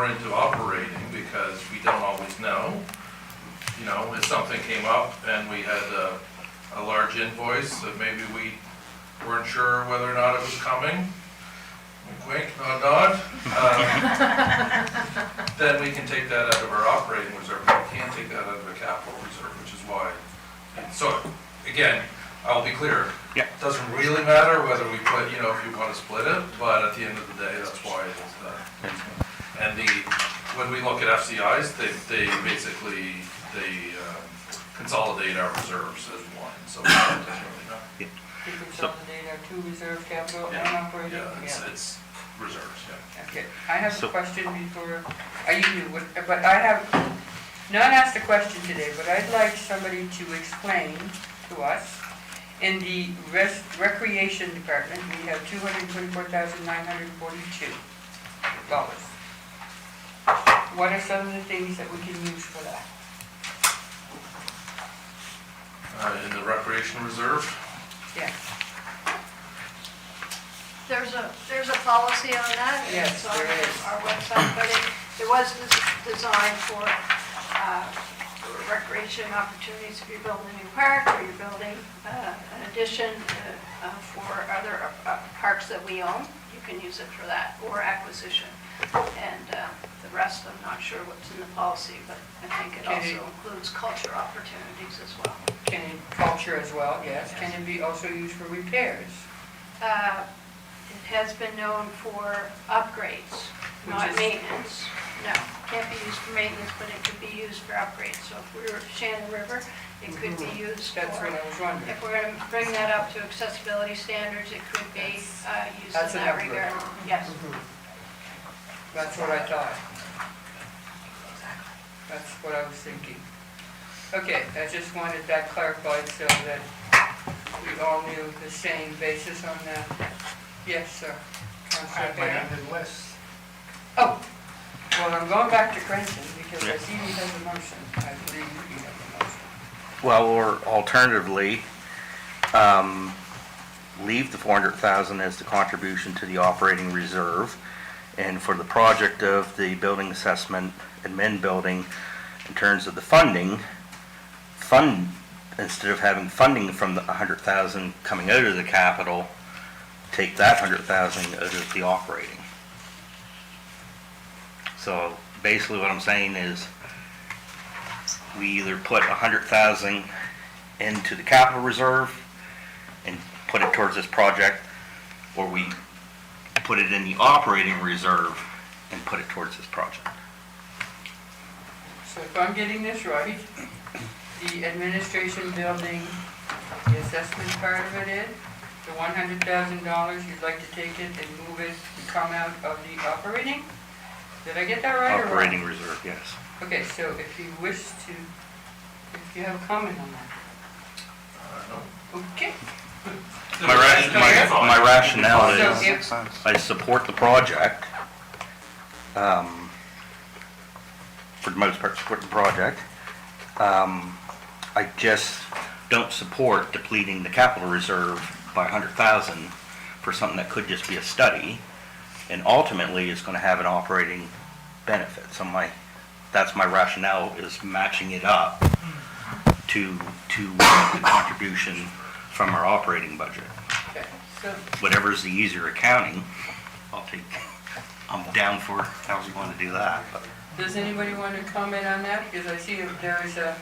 into operating because we don't always know. You know, if something came up and we had a large invoice that maybe we weren't sure whether or not it was coming, wink, wink, nod, nod, then we can take that out of our operating reserve. We can't take that out of the capital reserve, which is why. So again, I'll be clear. Yeah. It doesn't really matter whether we put, you know, if you want to split it, but at the end of the day, that's why it is done. And when we look at FCIs, they basically, consolidate our reserves as one, so it doesn't really matter. You consolidate our two reserve capital and operating? Yeah, it's reserves, yeah. Okay, I have a question before, but I have not asked a question today, but I'd like somebody to explain to us. In the recreation department, we have $224,942. What are some of the things that we can use for that? In the recreation reserve, Yeah. There's a policy on that. Yes, It's on there is. our website, but it was designed for recreation opportunities. If you're building a new park or you're building an addition for other parks that we own, you can use it for that, or acquisition. And the rest, I'm not sure what's in the policy, but I think it also includes culture opportunities as well. Can it, culture as well, yes. Can it be also used for repairs? It has been known for upgrades, not maintenance. No, can't be used for maintenance, but it could be used for upgrades. So if we were at Shannon River, it could be used for... That's what I was wondering. If we're going to bring that up to accessibility standards, it could be used That's in an that upgrade. regard. Yes. That's what I thought. That's what I was thinking. Okay, I just wanted that clarified so that we all knew the same basis on that. Yes, sir. Councilor Barron. Oh, well, I'm going back to Crenton because I see he has a motion. I believe you have a motion. Well, or alternatively, leave the 400,000 as the contribution to the operating reserve, and for the project of the building assessment admin building, in terms of the funding, instead of having funding from the 100,000 coming out of the capital, take that 100,000 out of the operating. So basically what I'm saying is we either put 100,000 into the capital reserve and put it towards this project, or we put it in the operating reserve and put it towards this project. So if I'm getting this right, the administration building, the assessment part of it is, the $100,000, you'd like to take it and move it to come out of the operating? Did I get that right or wrong? Operating reserve, yes. Okay, so if you wish to, if you have a comment on that. no. Okay. My rationale So is if, I support the project, for the most part, support the project. I just don't support depleting the capital reserve by 100,000 for something that could just be a study, and ultimately is going to have an operating benefit. So that's my rationale, is matching it up to the contribution from our operating budget. okay, so, Whatever's the easier accounting, I'm down for however you want to do that. But does anybody want to comment on that? Because I see that there is a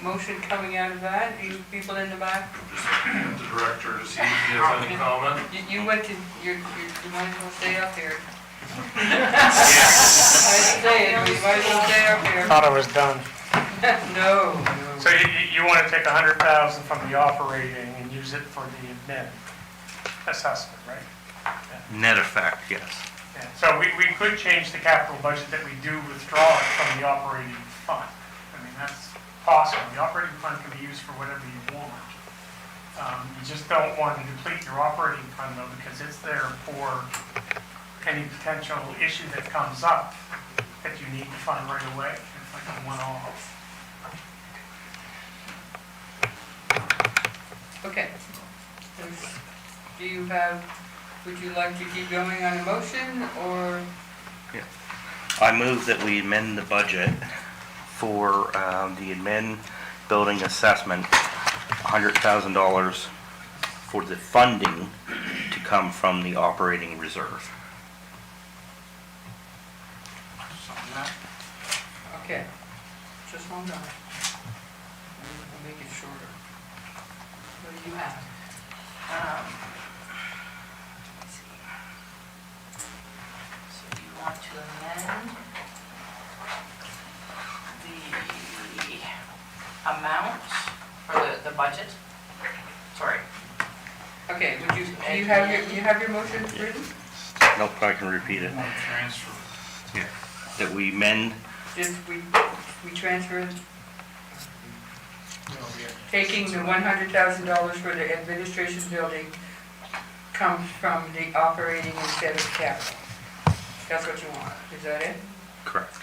motion coming out of that. You people in the back? Just looking at the director to see if he has any comment. You went to, you might as well stay up here. I didn't say it, but you might as well stay up here. Thought I was done. No. So you want to take 100,000 from the operating and use it for the admin assessment, right? net effect, yes. Yeah. So we could change the capital budget that we do withdraw it from the operating fund. I mean, that's possible. The operating fund can be used for whatever you want. You just don't want to deplete your operating fund though, because it's there for any potential issue that comes up that you need to fund right away. It's like a one-off. Okay. Do you have, would you like to keep going on a motion, or? Yeah. I move that we amend the budget for the admin building assessment, $100,000 for the funding to come from the operating reserve. Okay, just hold on. I'll make it shorter. What do you have? Let's see. So you want to amend the amount for the budget? Sorry. Okay, would you, do you have your motion written? Nope, I can repeat it. Transfer. Yeah. That we amend, Just, we transferred, taking the $100,000 for the administration building comes from the operating instead of capital. That's what you want, is that it? correct.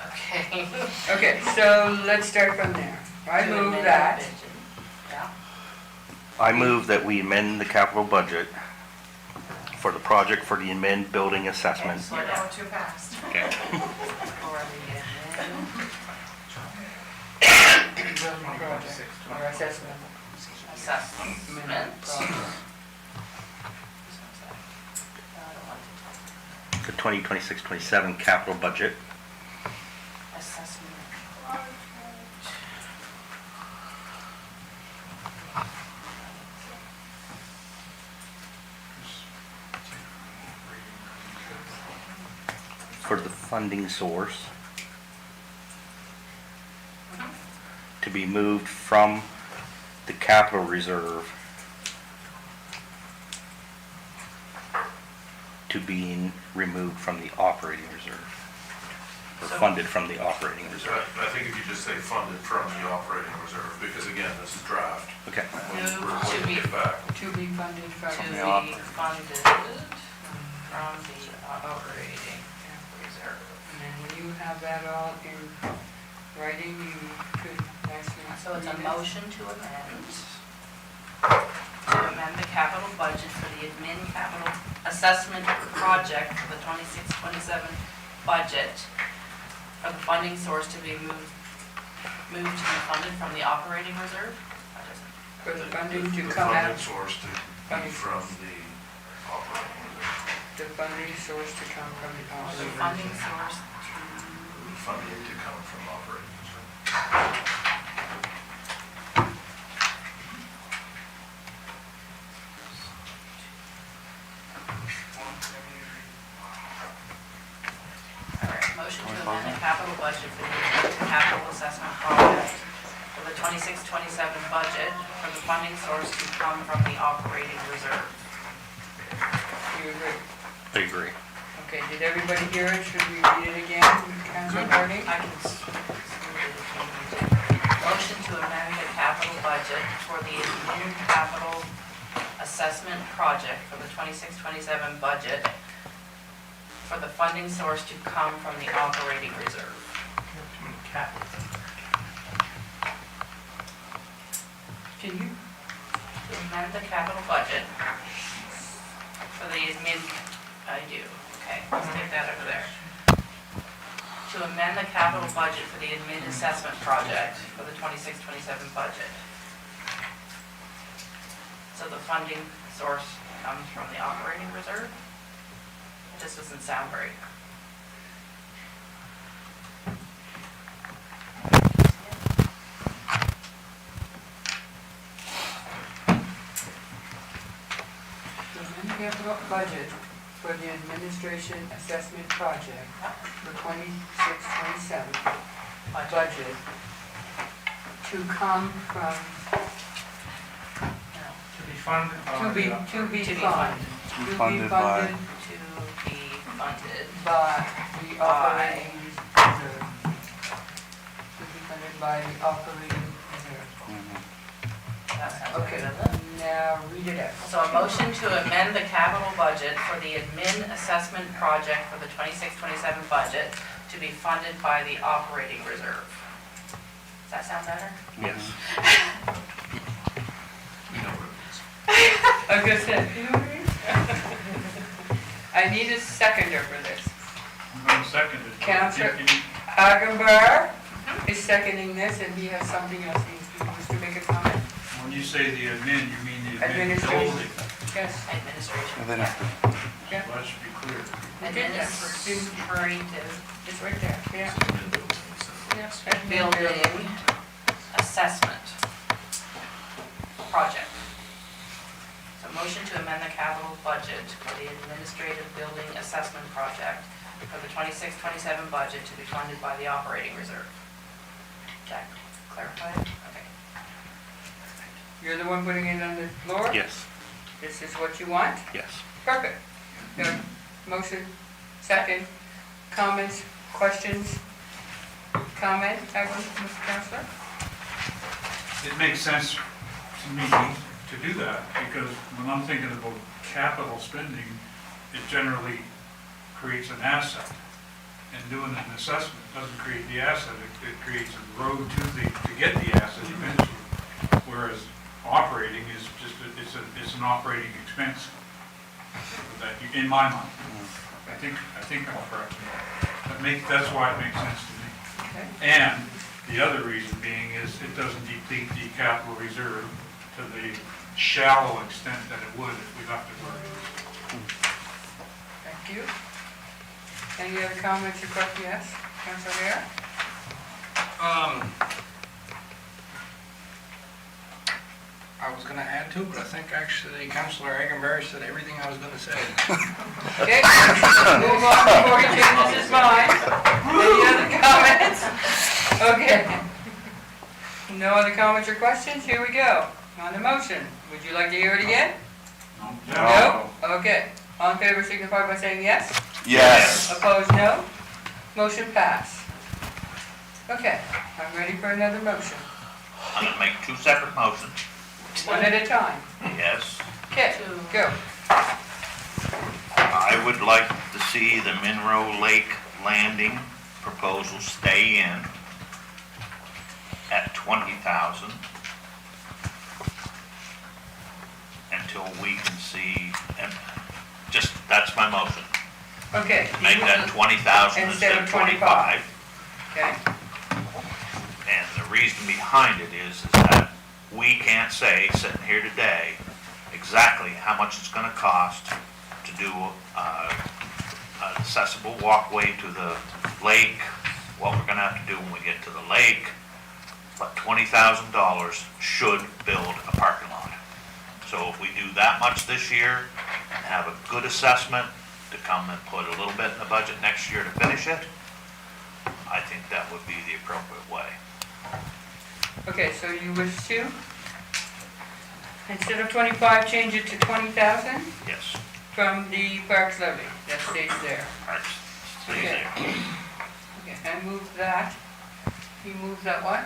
Okay. Okay, so let's start from there. I To move amend the that, budget. Yeah. I move that we amend the capital budget for the project for the admin building assessment. Slow down. too fast. Okay. For the project, or assessment. assessment. The 2026-27 capital budget Assessment. for the funding source to be moved from the capital reserve to being removed from the operating reserve, or funded from the operating reserve. I think if you just say funded from the operating reserve, because again, this is draft. Okay. We're Move going to to be, get back. To be funded to from be the, funded from the operating reserve. and then when you have that all in writing, you could actually. So it's a motion to amend the capital budget for the admin capital assessment project for the 26-27 budget for the funding source to be moved to be funded from the operating reserve? That doesn't- For the funding to The come funding out, source to be from the operating reserve. the funding source to come from the The operating. funding source to, Funding to come from operating reserve. all right, motion to amend the capital budget for the capital assessment project for the 26-27 budget for the funding source to come from the operating reserve. You agree? I agree. Okay, did everybody hear it? Should we read it again, Councilor Hardy? I can motion to amend the capital budget for the admin capital assessment project for the 26-27 budget for the funding source to come from the operating reserve. Can you? To amend the capital budget for the admin, I do, okay, let's take that over there. To amend the capital budget for the admin assessment project for the 26-27 budget. So the funding source comes from the operating reserve? This doesn't sound right. The amend capital budget for the administration assessment project for 26-27 budget to come from, No, To be funded by. to be To be funded. To be funded to be funded by the operating reserve. To be funded by the operating reserve. That sounds right, Okay, doesn't it? now read it out. So a motion to amend the capital budget for the admin assessment project for the 26-27 budget to be funded by the operating reserve. Does that sound better? Yes. We know what it is. I was gonna say, you know what I mean? I need a seconder for this. I'm going to seconded. Counselor Hagenbar is seconding this, and he has something else he wants to make a comment. When you say the admin, you mean the admin Administration. building. Yes. Administration. And then Yeah. Well, that should be clear. Administrative It's right there, yeah. building assessment project. So motion to amend the capital budget for the administrative building assessment project for the 26-27 budget to be funded by the operating reserve. Is that clarified? Okay. You're the one putting it on the floor? Yes, This is what you want? yes. Perfect. Good. Motion, second. Comments, questions? Comment, Mr. Counselor? It makes sense to me to do that, because when I'm thinking about capital spending, it generally creates an asset. And doing an assessment doesn't create the asset, it creates a road to get the asset eventually. Whereas operating is just, it's an operating expense, that, in my mind. I think I'm correct. That's why it makes sense to me. Okay. And the other reason being is it doesn't deplete the capital reserve to the shallow extent that it would if we left it where it is. Thank you. Any other comments or questions? Yes, Counselor Hare? I was gonna add to, but I think actually Councillor Hagenberry said everything I was gonna say. Okay, move on before he changes his mind. Any other comments? Okay. No other comments or questions? Here we go. On the motion. Would you like to hear it again? No? Okay. All in favor signify by saying yes. Yes. Opposed, no. Motion passed. Okay, I'm ready for another motion. I'm gonna make two separate motions. One at a time. Yes. Okay, go. I would like to see the Monroe Lake Landing proposal stay in at 20,000 until we can see, and just, that's my motion. Okay. Make that 20,000 instead of 25. Okay, And the reason behind it is that we can't say, sitting here today, exactly how much it's gonna cost to do an accessible walkway to the lake, what we're gonna have to do when we get to the lake, but $20,000 should build a parking lot. So if we do that much this year and have a good assessment to come and put a little bit in the budget next year to finish it, I think that would be the appropriate way. okay, so you wish to, instead of 25, change it to 20,000 Yes, from the Parks levy. That stays there. that's, stay Okay. there. Okay, I move that. You move that one?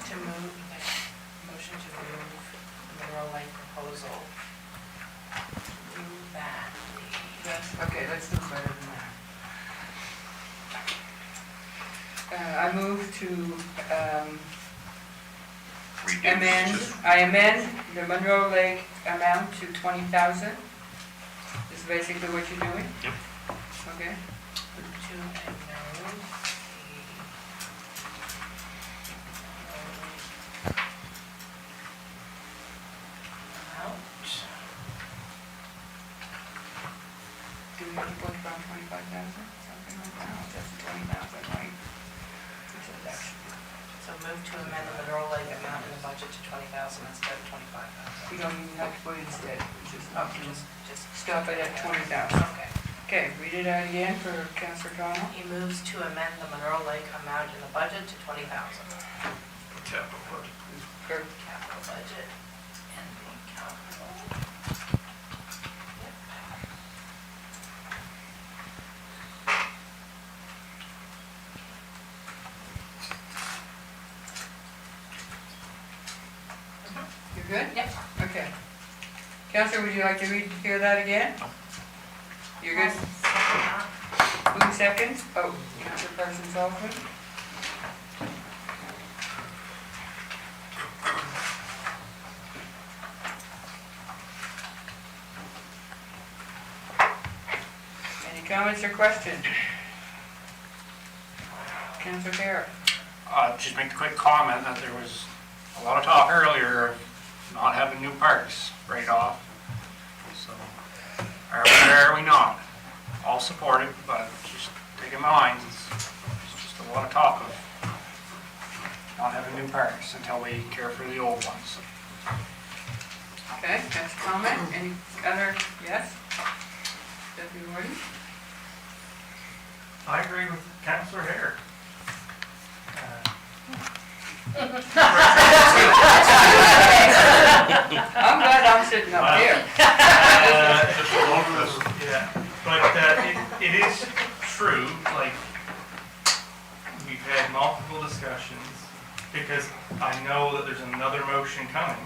To move, motion to move the Monroe Lake proposal. Move that, please. Yes. Okay, let's do better than that. I move to Reduce. I amend the Monroe Lake amount to 20,000. This is basically what you're doing? Yep. Okay. To amend the amount. Do we have to put around 25,000? Something like that, or just 20,000, right? We said that should be- So move to amend the Monroe Lake amount in the budget to 20,000 instead of 25,000. We don't even have to put it instead, we just up to Just, stop it at 20,000. okay. Okay, read it out again for Councilor Connell. He moves to amend the Monroe Lake amount in the budget to 20,000. Capital budget. For Capital budget and the capital. You're good? Yep. Okay. Counselor, would you like to hear that again? You're good? Who seconds? Oh, Councilperson Sullivan. Any comments or questions? Councillor Hare. Just make a quick comment that there was a lot of talk earlier of not having new parks right off. So, are we there or are we not? All support it, but just take in mind, it's just a lot of talk of not having new parks until we care for the old ones. Okay, that's a comment. Any other, yes? Deputy Warden? I agree with Councillor Hare. I'm glad I'm sitting up here. Yeah, but it is true, like, we've had multiple discussions, because I know that there's another motion coming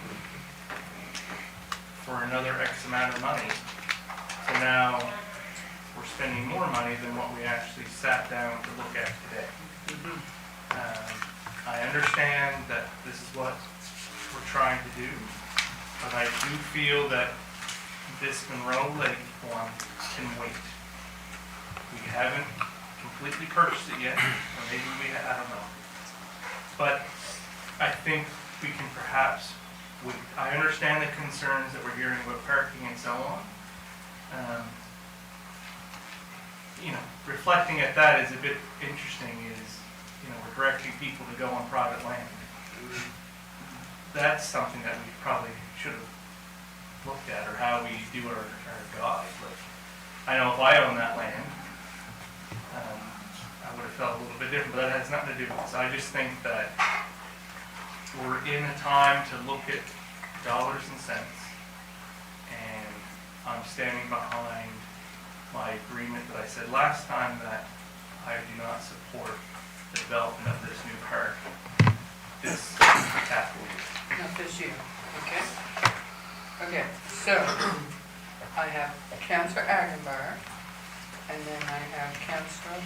for another X amount of money. So now, we're spending more money than what we actually sat down to look at today. I understand that this is what we're trying to do, but I do feel that this Monroe Lake one can wait. We haven't completely purchased it yet, or maybe we have, I don't know. But I think we can perhaps, I understand the concerns that we're hearing about parking and so on. You know, reflecting at that is a bit interesting is, you know, we're directing people to go on private land. That's something that we probably should have looked at, or how we do our guide. Like, I know if I own that land, I would have felt a little bit different, but that has nothing to do with this. I just think that we're in a time to look at dollars and cents, and I'm standing behind my agreement that I said last time that I do not support the development of this new park this capital year. Not this year, okay? Okay, so I have Councillor Agenbar, and then I have Councillor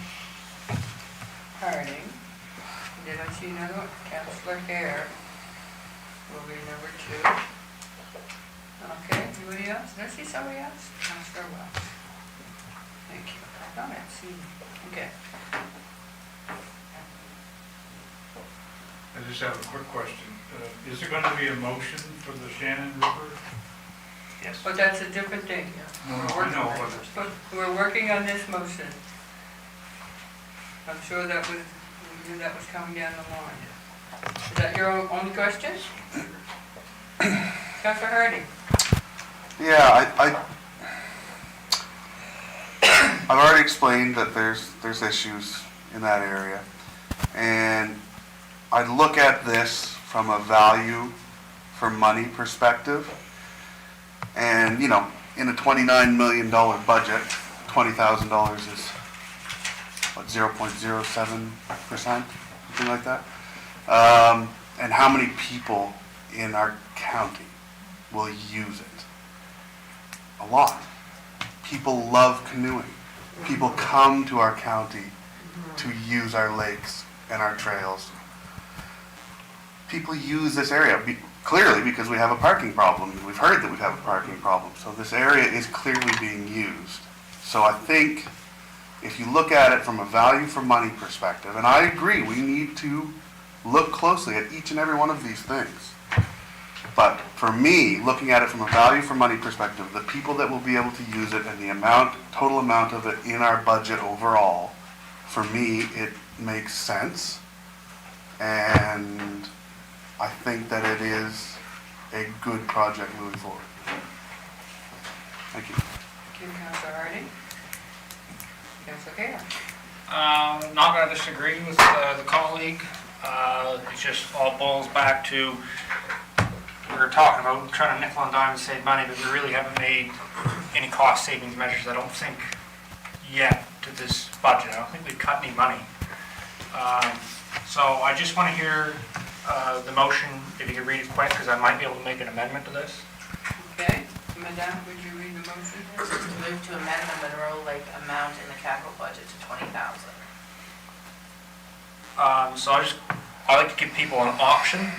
Harding. Did I see another one? Councillor Hare will be number 2. Okay, anybody else? Did I see somebody else? Councillor Wells. Thank you. I thought I'd seen you. Okay. I just have a quick question. Is there going to be a motion for the Shannon River? Yes. But that's a different thing. No, I know, but We're working on this motion. I'm sure that was, we knew that was coming down the line. Is that your only question? Councillor Harding? Yeah, I've already explained that there's issues in that area, and I look at this from a value for money perspective, and you know, in a $29 million budget, $20,000 is what, 0.07%, something like that. And how many people in our county will use it? A lot. People love canoeing. People come to our county to use our lakes and our trails. People use this area clearly because we have a parking problem. We've heard that we have a parking problem. So this area is clearly being used. So I think if you look at it from a value for money perspective, and I agree, we need to look closely at each and every one of these things. But for me, looking at it from a value for money perspective, the people that will be able to use it and the total amount of it in our budget overall, for me, it makes sense. And I think that it is a good project moving forward. Thank you. Thank you, Councillor Harding. Councillor Hare? Not going to disagree with the colleague. It just all boils back to, we were talking about trying to nickel and dime to save money, but we really haven't made any cost savings measures, I don't think, yet to this budget. I don't think we've cut any money. So I just want to hear the motion, if you could read it quick, because I might be able to make an amendment to this. Okay. Madame, would you read the motion? Move to amend the Monroe Lake amount in the capital budget to $20,000. So I like to give people an option.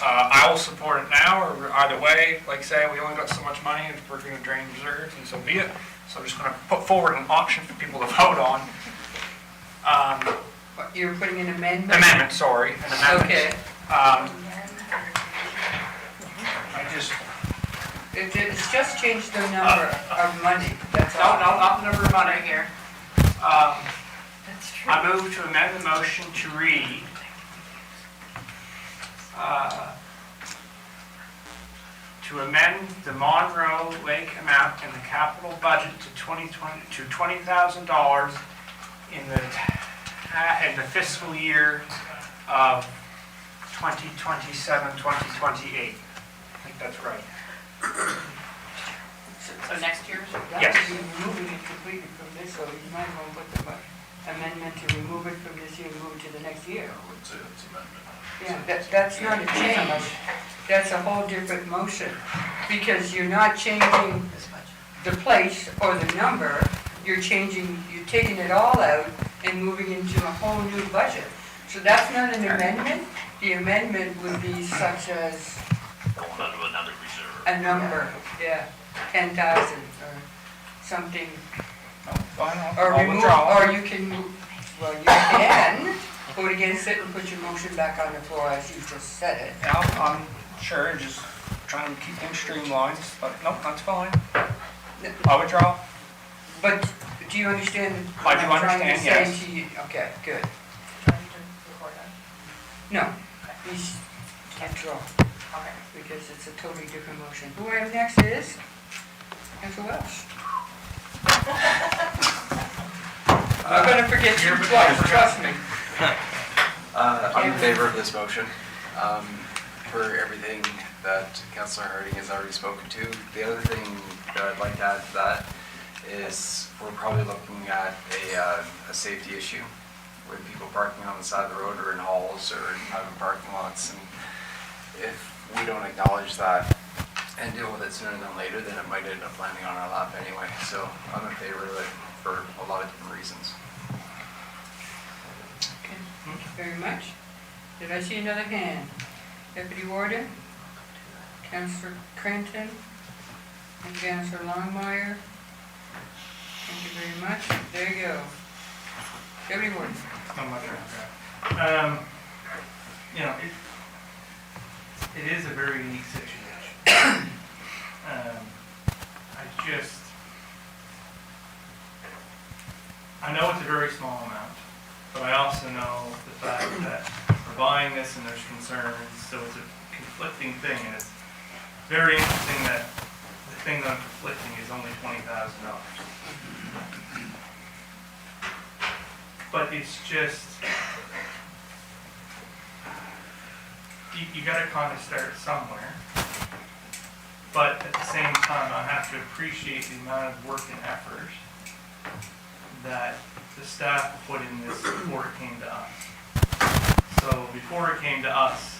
I will support it now, or either way. Like I say, we only got so much money, and we're going to drain reserves, and so be it. So I'm just going to put forward an option for people to vote on. you're putting an amendment? Amendment, sorry, an amendment. Okay. I just, It's just changed the number of money, that's no, all. not the number of money. Right here. That's true. I move to amend the motion to read, to amend the Monroe Lake amount in the capital budget to $20,000 in the fiscal year of 2027, 2028. I think that's right. So next year's? That Yes. would be removing it completely from this, so you might want to put the amendment to remove it from this year and move it to the next year. I would say it's amendment. Yeah, that's not a change, that's a whole different motion, because you're not changing the place or the number, you're taking it all out and moving into a whole new budget. So that's not an amendment, the amendment would be such as Going under another reserve. a number, yeah, 10,000 or something. Or I'll remove, withdraw. or you can, well, you can vote against it and put your motion back on the floor as you just said it. Yeah, I'm sure, just trying to keep things streamlined, but nope, that's fine. I'll withdraw. But do you understand I what do I'm trying to understand, say yes. to you? Okay, good. Trying to record that. No, he's withdraw, Okay. because it's a totally different motion. Who I have next is Councilor Welsh. I'm gonna forget you twice, trust me. I'm in favor of this motion, for everything that Councillor Harding has already spoken to. The other thing that I'd like to add to that is we're probably looking at a safety issue with people parking on the side of the road or in halls or in private parking lots. And if we don't acknowledge that and deal with it sooner than later, then it might end up landing on our lap anyway. So I'm in favor of it for a lot of different reasons. Okay, thank you very much. Did I see another hand? Deputy Warden? Councilor Cranton? And Councilor Longmire? Thank you very much. There you go. Deputy Warden? Oh, my turn, okay. You know, it is a very unique situation. I know it's a very small amount, but I also know the fact that we're buying this and there's concerns, so it's a conflicting thing, and it's very interesting that the thing that I'm conflicting is only $20,000. But it's just, you gotta kind of start somewhere. But at the same time, I have to appreciate the amount of work and effort that the staff put in this before it came to us. So before it came to us,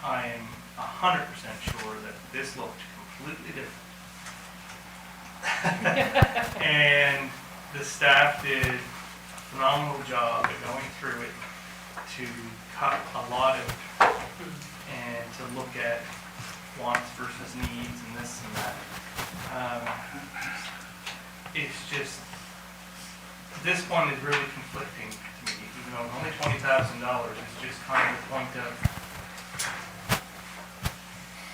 I am 100% sure that this looked completely different. And the staff did a phenomenal job at going through it to cut a lot of, and to look at wants versus needs and this and that. It's just, this one is really conflicting to me, even though it's only $20,000, it's just kind of the point of,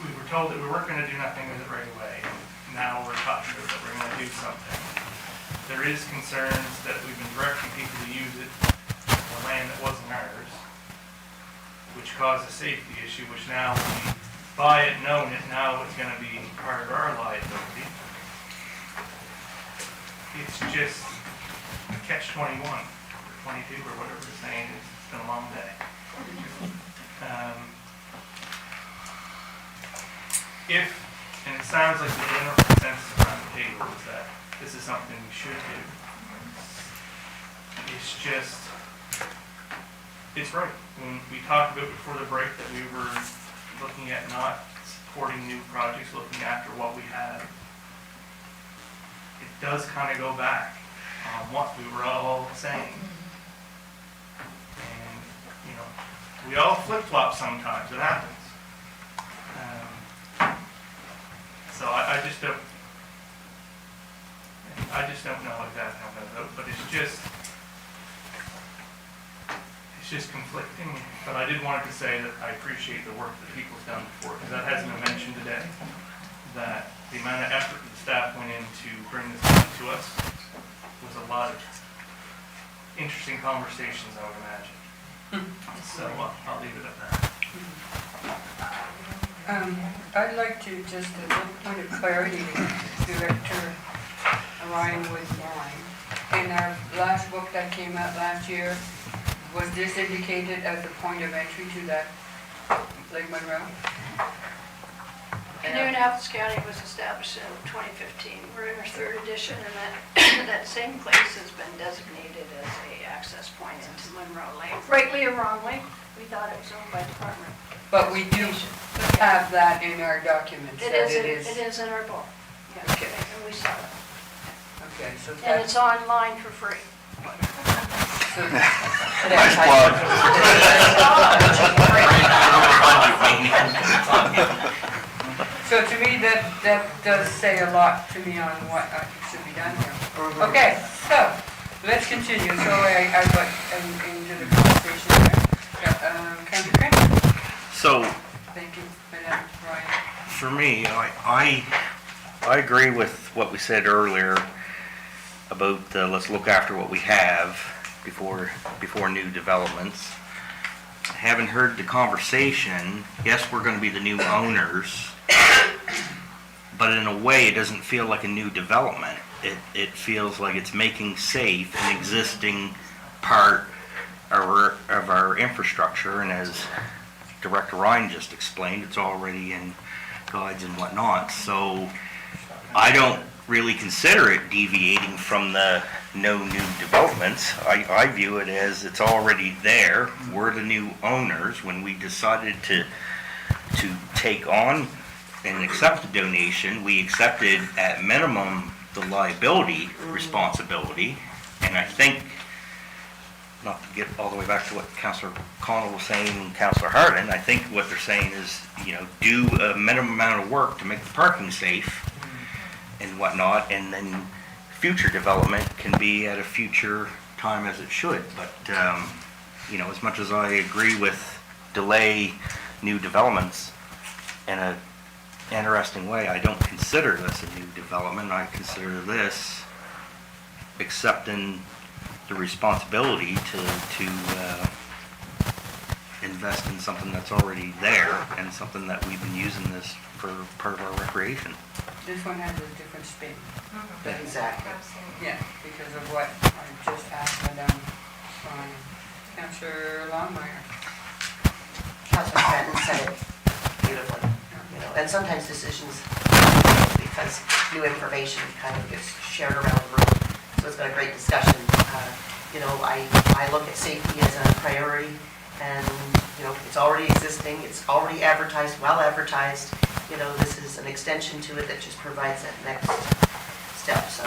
we were told that we weren't gonna do nothing with it right away, and now we're talking about that we're gonna do something. There is concerns that we've been directing people to use it on land that wasn't ours, which caused a safety issue, which now we buy it, knowing it, now it's gonna be part of our liability. It's just a catch-21, or 22, or whatever the saying is. It's been a long day. And it sounds like the general consensus around the table is that this is something we should do. It's just, it's right. When we talked about before the break that we were looking at not supporting new projects, looking after what we have, it does kind of go back on what we were all saying. And, you know, we all flip-flop sometimes, it happens. So I just don't know exactly how I'm gonna vote, but it's just, just conflicting, but I did want to say that I appreciate the work that people's done before, because that hasn't been mentioned today, that the amount of effort that the staff went in to bring this money to us was a lot of interesting conversations, I would imagine. So I'll leave it at that. I'd like to just a little point of clarity, Director Ryan was mine. In our last book that came out last year, was this indicated as a point of entry to that Lake Monroe? Indianapolis County was established in 2015. We're in our third edition, and that, that same place has been designated as a access point into Monroe Lake. Rightly or wrongly, we thought it was owned by Department. But we do have that in our documents, It that is in our book. Yeah, Okay. and we saw it. Okay, so And that's. it's online for free. so- Nice plug. So to me, that does say a lot to me on what should be done here. Okay, so, let's continue. So I got into the conversation there. Councilor Cranmer. So, Thank you, Madam Ryan. for me, I agree with what we said earlier about let's look after what we have before new developments. Having heard the conversation, yes, we're going to be the new owners, but in a way, it doesn't feel like a new development. It feels like it's making safe an existing part of our infrastructure, and as Director Ryan just explained, it's already in guides and whatnot. So I don't really consider it deviating from the no new developments. I view it as it's already there. We're the new owners. When we decided to take on and accept the donation, we accepted at minimum the liability responsibility. And I think, not to get all the way back to what Councillor Connell was saying and Councillor Hardin, I think what they're saying is, do a minimum amount of work to make the parking safe and whatnot, and then future development can be at a future time as it should. But, as much as I agree with delay new developments in an interesting way, I don't consider this a new development. I consider this accepting the responsibility to invest in something that's already there and something that we've been using this for part of our recreation. This one has a different spin. Exactly. Yeah, because of what I just asked Madam Ryan. Councillor Longmire. Councilor Stratton said it beautifully, and sometimes decisions, because new information kind of gets shared around the room, so it's been a great discussion. I look at safety as a priority, and, it's already existing, it's already advertised, well advertised. This is an extension to it that just provides that next step, so.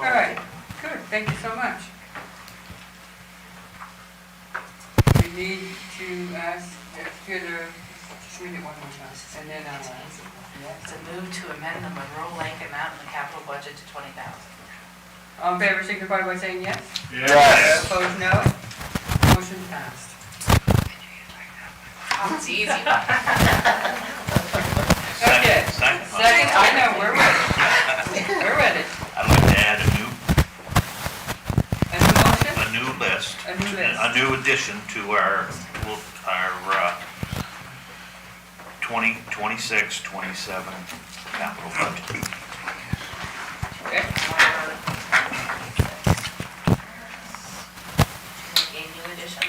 All right, good, thank you so much. We need to ask, just read it one more time, and then I'll ask. It's a move to amend the Monroe Lake amount in the capital budget to 20,000. All in favor, signify by saying yes. Yes. Opposed, no. Motion passed. Oh, it's easy. Okay, Second. second, I know, we're ready. We're ready. I'd like to add A new motion? a new list, A new list. a new addition to our 26, 27 capital budget. Okay. A new addition.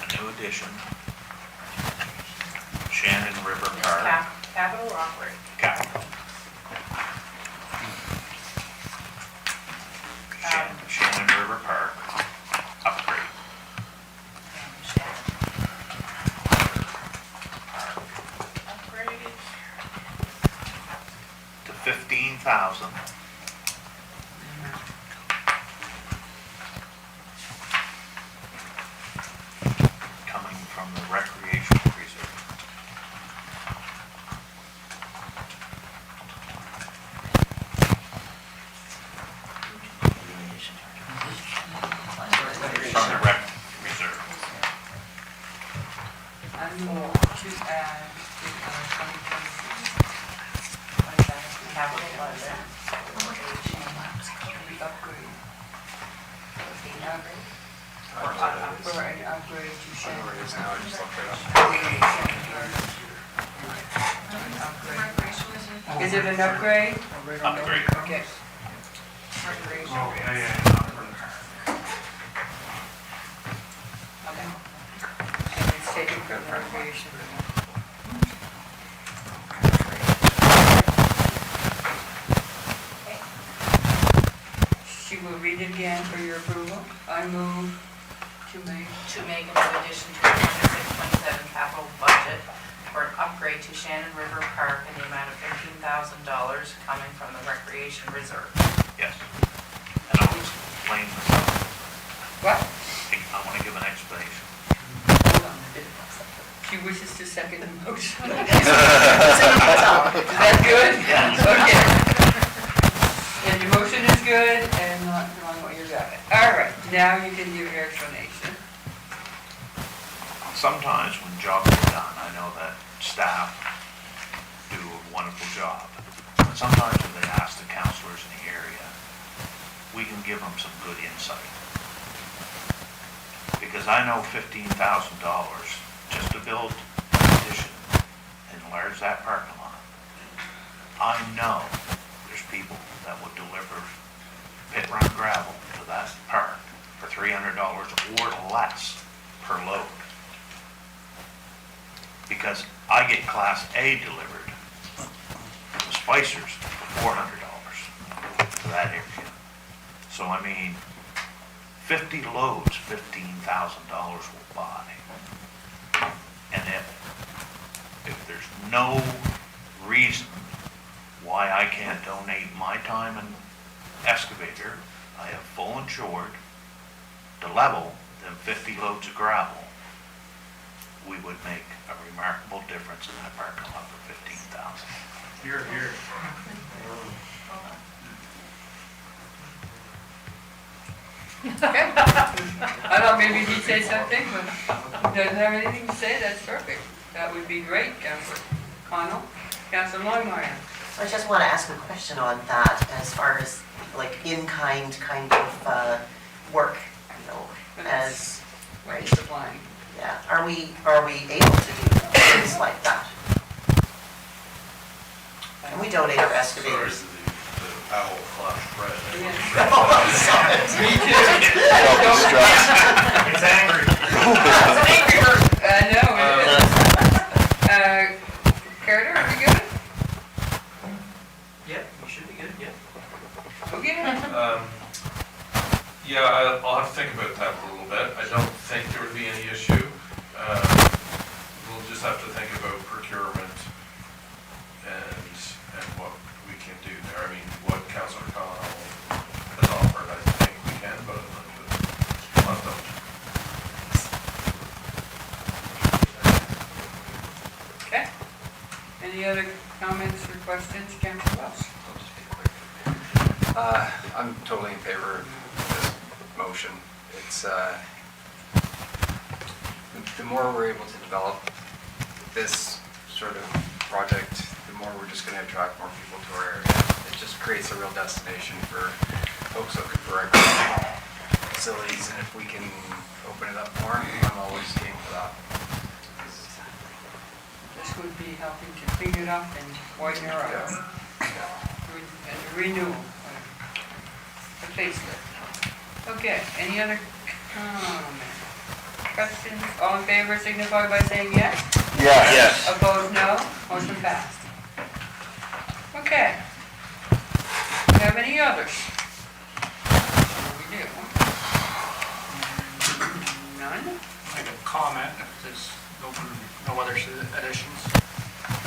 A new addition. Shannon River It's Park, capital or operating? capital. Shannon River Park, upgrade. Upgraded. To 15,000. Coming from the recreational reserve. From the rec reserve. For an upgrade to I Shannon. know where it is now, I just looked it up. Is it an upgrade? Upgrade. Okay. Oh, yeah, yeah. Okay. And it's taken from recreation. She will read it again for your approval. I move to make. To make a new addition to the 26-27 capital budget for an upgrade to Shannon River Park in the amount of $15,000 coming from the recreation reserve. Yes. And I'll explain myself. What? I want to give an explanation. Hold on. She wishes to second the motion. Is that good? Okay. And the motion is good and not wrong what you got. All right, now you can give your explanation. Sometimes when jobs are done, I know that staff do a wonderful job. But sometimes when they ask the counselors in the area, we can give them some good insight. Because I know $15,000 just to build an addition and enlarge that parking lot. I know there's people that would deliver pit run gravel to that park for $300 or less per load. Because I get Class A delivered from Spicer's for $400 to that area. So I mean, 50 loads, $15,000 will buy. And if there's no reason why I can't donate my time and excavator, I have full insured, to level them 50 loads of gravel, we would make a remarkable difference in that parking lot for $15,000. Here, here. I thought maybe he'd say something, but he doesn't have anything to say, that's perfect. That would be great, Councilor Connell. Councilor Longmire. So I just want to ask a question on that as far as like in-kind kind of work, you know, as, What right? he's supplying. Yeah, are we able to do things like that? And we donate our excavators. The owl flash red. Yeah. Me It's angry. It's an angry bird. No, it is. Carter, are we good? Yeah, you should be good, yeah. Okay. Yeah, I'll have to think about that a little bit. I don't think there would be any issue. We'll just have to think about procurement and what we can do there. I mean, what Councilor Connell has offered, I think we can, but I'm not Okay. Any other comments or questions, Councilor Wells? I'll just be quick. I'm totally in favor of this motion. It's, the more we're able to develop this sort of project, the more we're just going to attract more people to our area. It just creates a real destination for folks looking for recreational facilities, and if we can open it up more, I'm always game for that. This would be helping to clean it up and widen your eyes. And a renewal, a facelift. Okay, any other comments? Questions? All in favor signify by saying yes. Yes. Opposed, no. Motion passed. Okay. Do you have any others? We do. None? Make a comment if there's no other additions.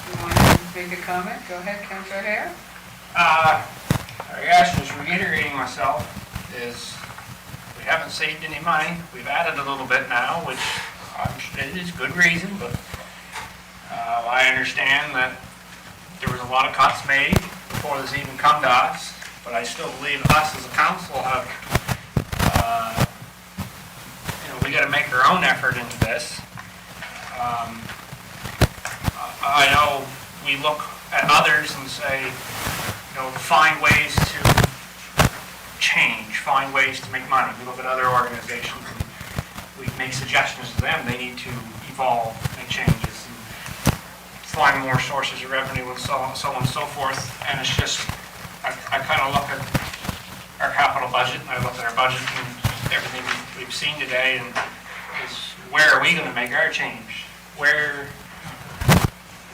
You want to make a comment? Go ahead, Councilor Hare. I guess just reiterating myself is we haven't saved any money. We've added a little bit now, which it is good reason, but I understand that there was a lot of cuts made before this even come to us, but I still believe us as a council have, we got to make our own effort into this. I know we look at others and say, find ways to change, find ways to make money. We look at other organizations, and we make suggestions to them. They need to evolve, make changes, and find more sources of revenue and so on and so forth. And it's just, I kind of look at our capital budget, and I look at our budget and everything we've seen today, and is where are we going to make our change? Where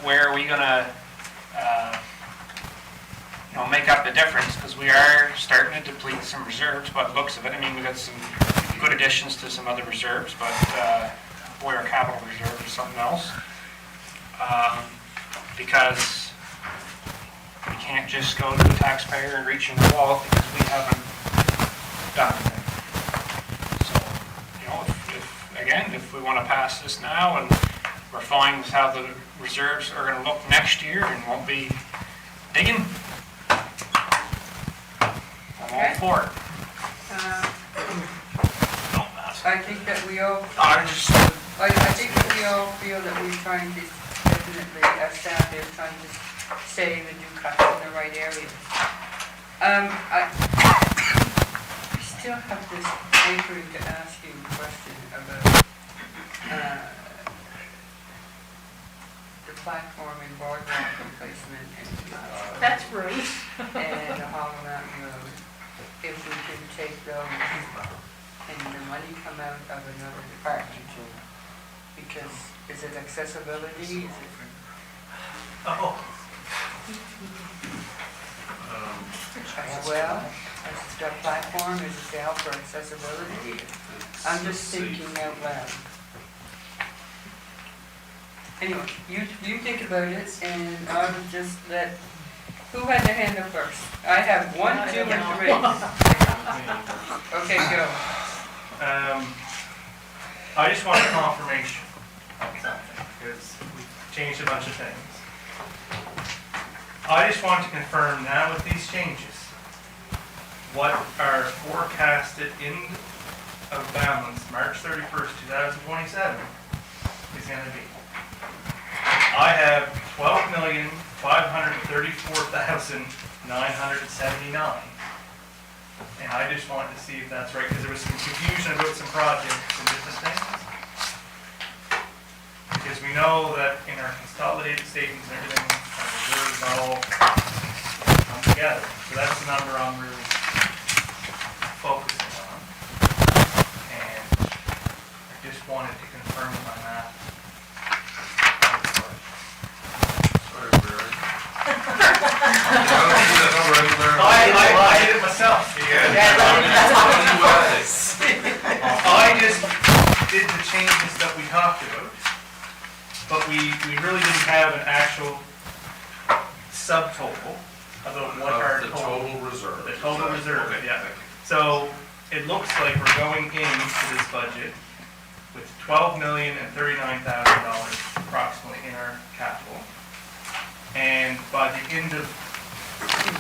are we going to, make up the difference? Because we are starting to deplete some reserves by the looks of it. I mean, we got some good additions to some other reserves, but boy, our capital reserve is something else. Because we can't just go to the taxpayer and reach in the wallet because we haven't done anything. So, if we want to pass this now and we're fine with how the reserves are going to look next year and won't be digging, I'm all for it. Don't ask. I think that we all, I just, I think that we all feel that we're trying to, definitely, as staff is trying to say the new cuts in the right areas. I still have this hankering to ask you a question about the platform and boardwalk replacement and That's rude. and the Hollow Mountain Road. If we can take those and the money come out of another department, because is it accessibility? Is it? Oh. As well, as the platform, is it to help for accessibility? I'm just thinking out loud. Anyway, you think about it, and I'll just let, who had their hand up first? I have 1, 2, and 3. Okay, go. I just want a confirmation on something, because we've changed a bunch of things. I just want to confirm now with these changes, what our forecasted end of balance, March 31st, 2027, is going to be. I have $12,534,979. And I just wanted to see if that's right, because there was some confusion about some projects and different things. Because we know that in our consolidated statements and everything, our reserves all come together. So that's the number I'm really focusing on. And I just wanted to confirm my math. Sorry, Barry. I don't see that number anywhere. I did it myself. I just did the changes that we talked about, but we really didn't have an actual subtotal about what our The total, total reserve. the total reserve, Okay, yeah. thank you. So it looks like we're going into this budget with $12,039,000 approximately in our capital. And by the end of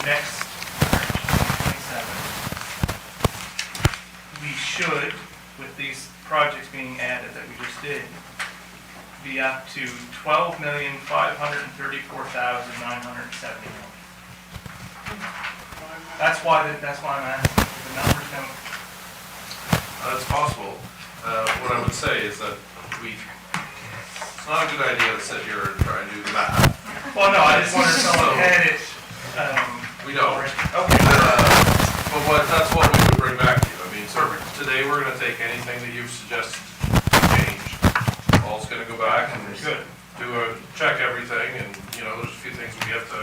next March 2027, we should, with these projects being added that we just did, be up to $12,534,970. That's why I'm asking, the numbers don't. It's possible. What I would say is that it's not a good idea to sit here and try and do the math. Well, no, I just wondered if someone had it. We don't. Okay. But that's what we would bring back to you. I mean, so today we're gonna take anything that you've suggested to change. All's gonna go back and check everything, and, there's a few things we have to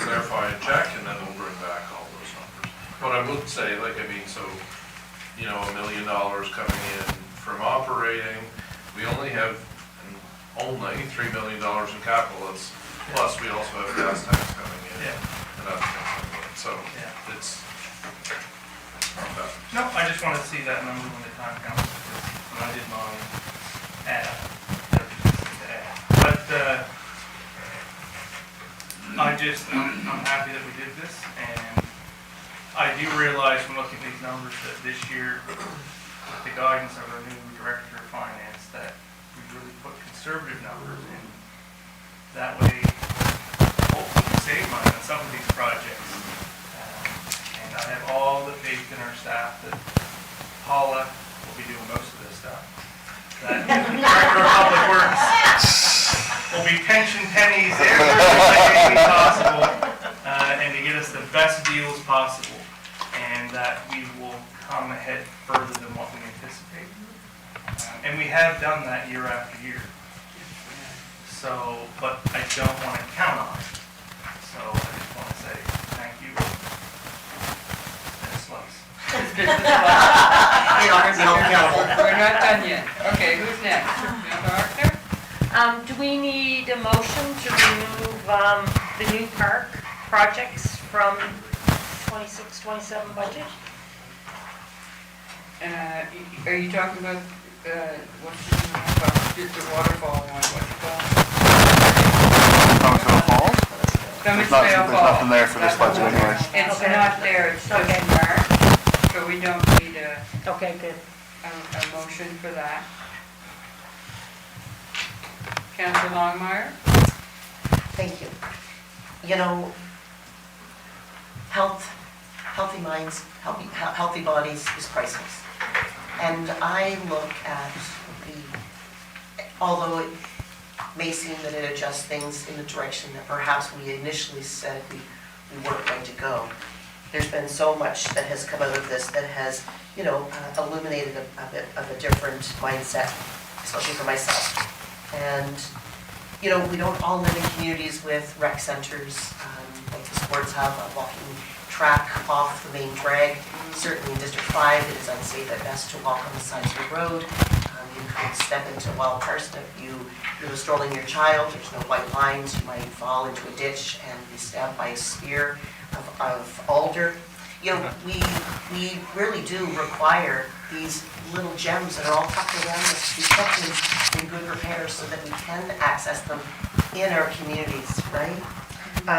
clarify and check, and then we'll bring back all those numbers. What I would say, so, $1 million coming in from operating, we only have $3 million in capital, plus we also have gas tax coming in. Yeah. And other things like that, so Yeah. it's not bad. No, I just want to see that number when the time comes, because when I did mine, add, but, I'm happy that we did this, and I do realize from looking at these numbers that this year, with the guidance of our new director of finance, that we really put conservative numbers in. That way, hopefully we save money on some of these projects. And I have all the faith in our staff that Paula will be doing most of this stuff. That the Director of Public Works will be pinching pennies every way possible, and to get us the best deals possible, and that we will come ahead further than what we anticipate. And we have done that year after year. So, but I don't want to count on it. So I just want to say thank you. And a slice. We're not done yet. Okay, who's next? Member Arthur? Do we need a motion to remove the new park projects from 26, 27 budget? Are you talking about, what's the waterfall one, what's it called? Thomasville Falls? There's There's nothing there for this budget anyway. It's Okay. not there, it's just Okay. marked, so we don't need Okay, good. a motion for that. Councilor Longmire? Thank you. You know, healthy minds, healthy bodies is priceless. And I look at although it may seem that it adjusts things in the direction that perhaps we initially said we weren't going to go, there's been so much that has come out of this that has, illuminated a bit of a different mindset, especially for myself. And, we don't all live in communities with rec centers, like the sports hub, a walking track off the main drag. Certainly in District 5, it is unsafe at best to walk on the sides of the road. You could step into wild parsnip, you were strolling your child, there's no white lines, you might fall into a ditch and be stabbed by a spear of alder. We really do require these little gems that are all tucked around us to be kept in good repair so that we can access them in our communities, right?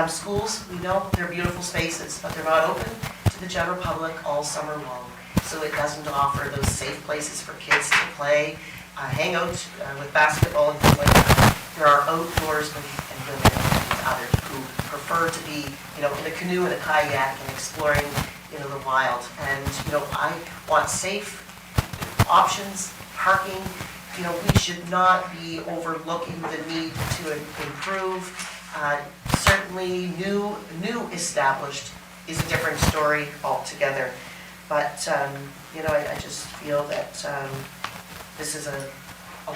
Schools, we know they're beautiful spaces, but they're not open to the general public all summer long. So it doesn't offer those safe places for kids to play, hang out with basketball and things like that. There are outdoorsmen and women and others who prefer to be, in a canoe and a kayak and exploring, the wild. And, I want safe options, parking. We should not be overlooking the need to improve. Certainly, new established is a different story altogether. But, I just feel that this is a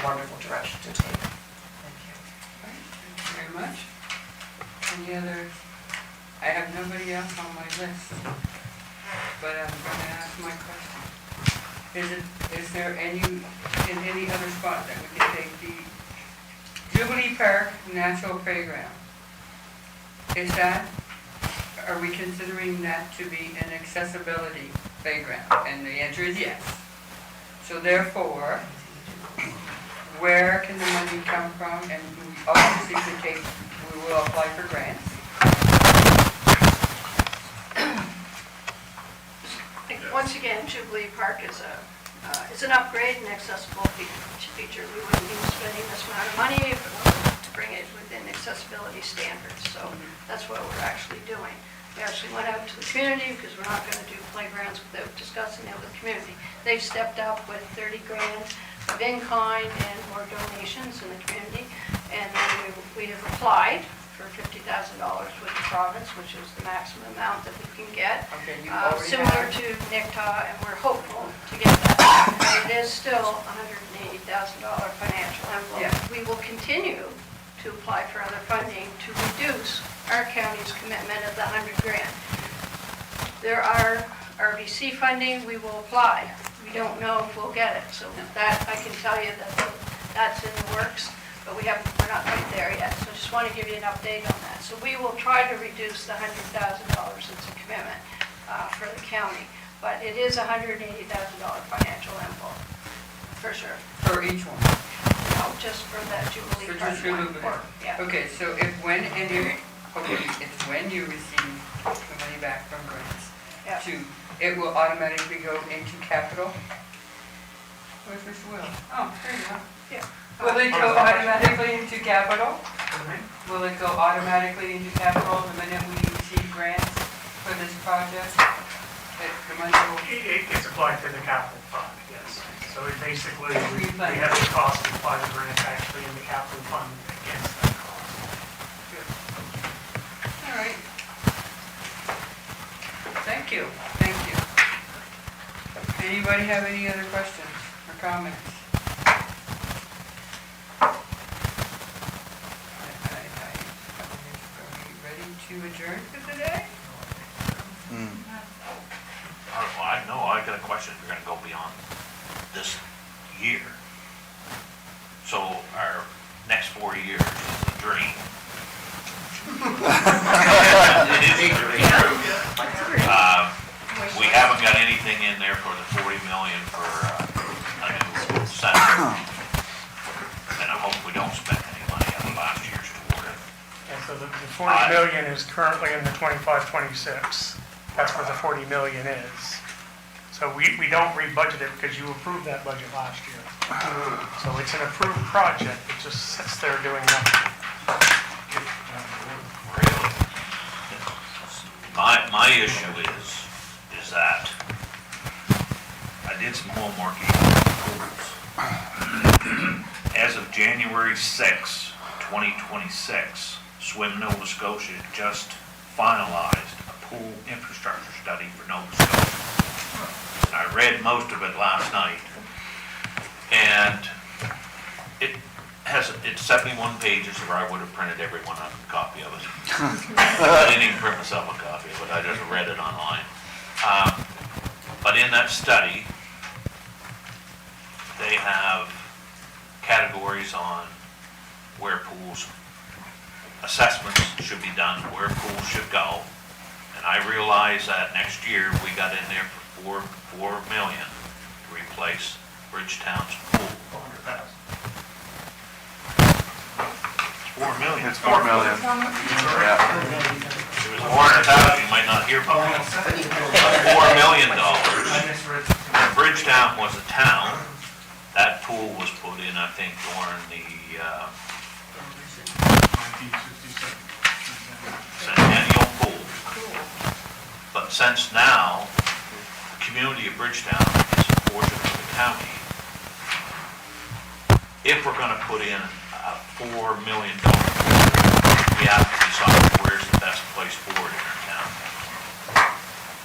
wonderful direction to take. Thank you. Thank you very much. Any other, I have nobody else on my list, but I'm going to ask my question. Is there any other spot that we can take the Jubilee Park Natural Playground? Are we considering that to be an accessibility playground? And the answer is yes. So therefore, where can the money come from? And we obviously we will apply for grants. Once again, Jubilee Park is an upgrade and accessible feature. We wouldn't be spending this amount of money if it wasn't to bring it within accessibility standards. So that's what we're actually doing. We actually went out to the community because we're not going to do playgrounds without discussing it with the community. They've stepped up with 30 grand of in-kind and more donations in the community. And then we have applied for $50,000 with the province, which is the maximum amount that we can get. Okay, you already Similar have. to NICTA, and we're hopeful to get that. But it is still $180,000 financial envelope. Yeah. We will continue to apply for other funding to reduce our county's commitment of the 100 grand. There are RBC funding, we will apply. We don't know if we'll get it, so that, I can tell you that that's in the works, but we're not quite there yet. So I just want to give you an update on that. So we will try to reduce the $100,000 it's a commitment for the county, but it is a $180,000 financial envelope, for sure. For each one? No, just for that Jubilee For Park just one. Jubilee. Yeah. Okay, so it's when you receive the money back from grants, Yeah. it will automatically go into capital? Where's Mr. Will? Oh, there you go. Yeah. Will it go automatically into capital? Will it go automatically into capital the minute we receive grants for this project? The money will, It's applied to the capital fund, yes. So it basically, we have the cost of apply the grant actually in the capital fund against that cost. all right. Thank you, thank you. Anybody have any other questions or comments? Are we ready to adjourn for today? Well, I know, I got a question, if you're gonna go beyond this year. So our next 4 years is a dream. It is a dream. We haven't got anything in there for the 40 million for a new center. And I hope we don't spend any money out of last year's toward it. And so the 40 million is currently in the 25-26. That's where the 40 million is. So we don't re-budget it because you approved that budget last year. So it's an approved project, it just sits there doing nothing. Really? My issue is that I did some homework even on pools. As of January 6, 2026, Swim Nova Scotia just finalized a pool infrastructure study for Nova Scotia. And I read most of it last night, and it's 71 pages, or I would have printed everyone a copy of it. I didn't even print myself a copy of it, I just read it online. But in that study, they have categories on where pools, assessments should be done, where pools should go. And I realize that next year, we got in there for $4 million to replace Bridgetown's pool. 4 million. It's 4 million. Yeah. If it was 400,000, you might not hear from me. $4 million. When Bridgetown was a town, that pool was put in, I think, during the centennial pool. But since now, the community of Bridgetown is a portion of the county. If we're gonna put in a $4 million pool, we have to decide where's the best place for it in our town.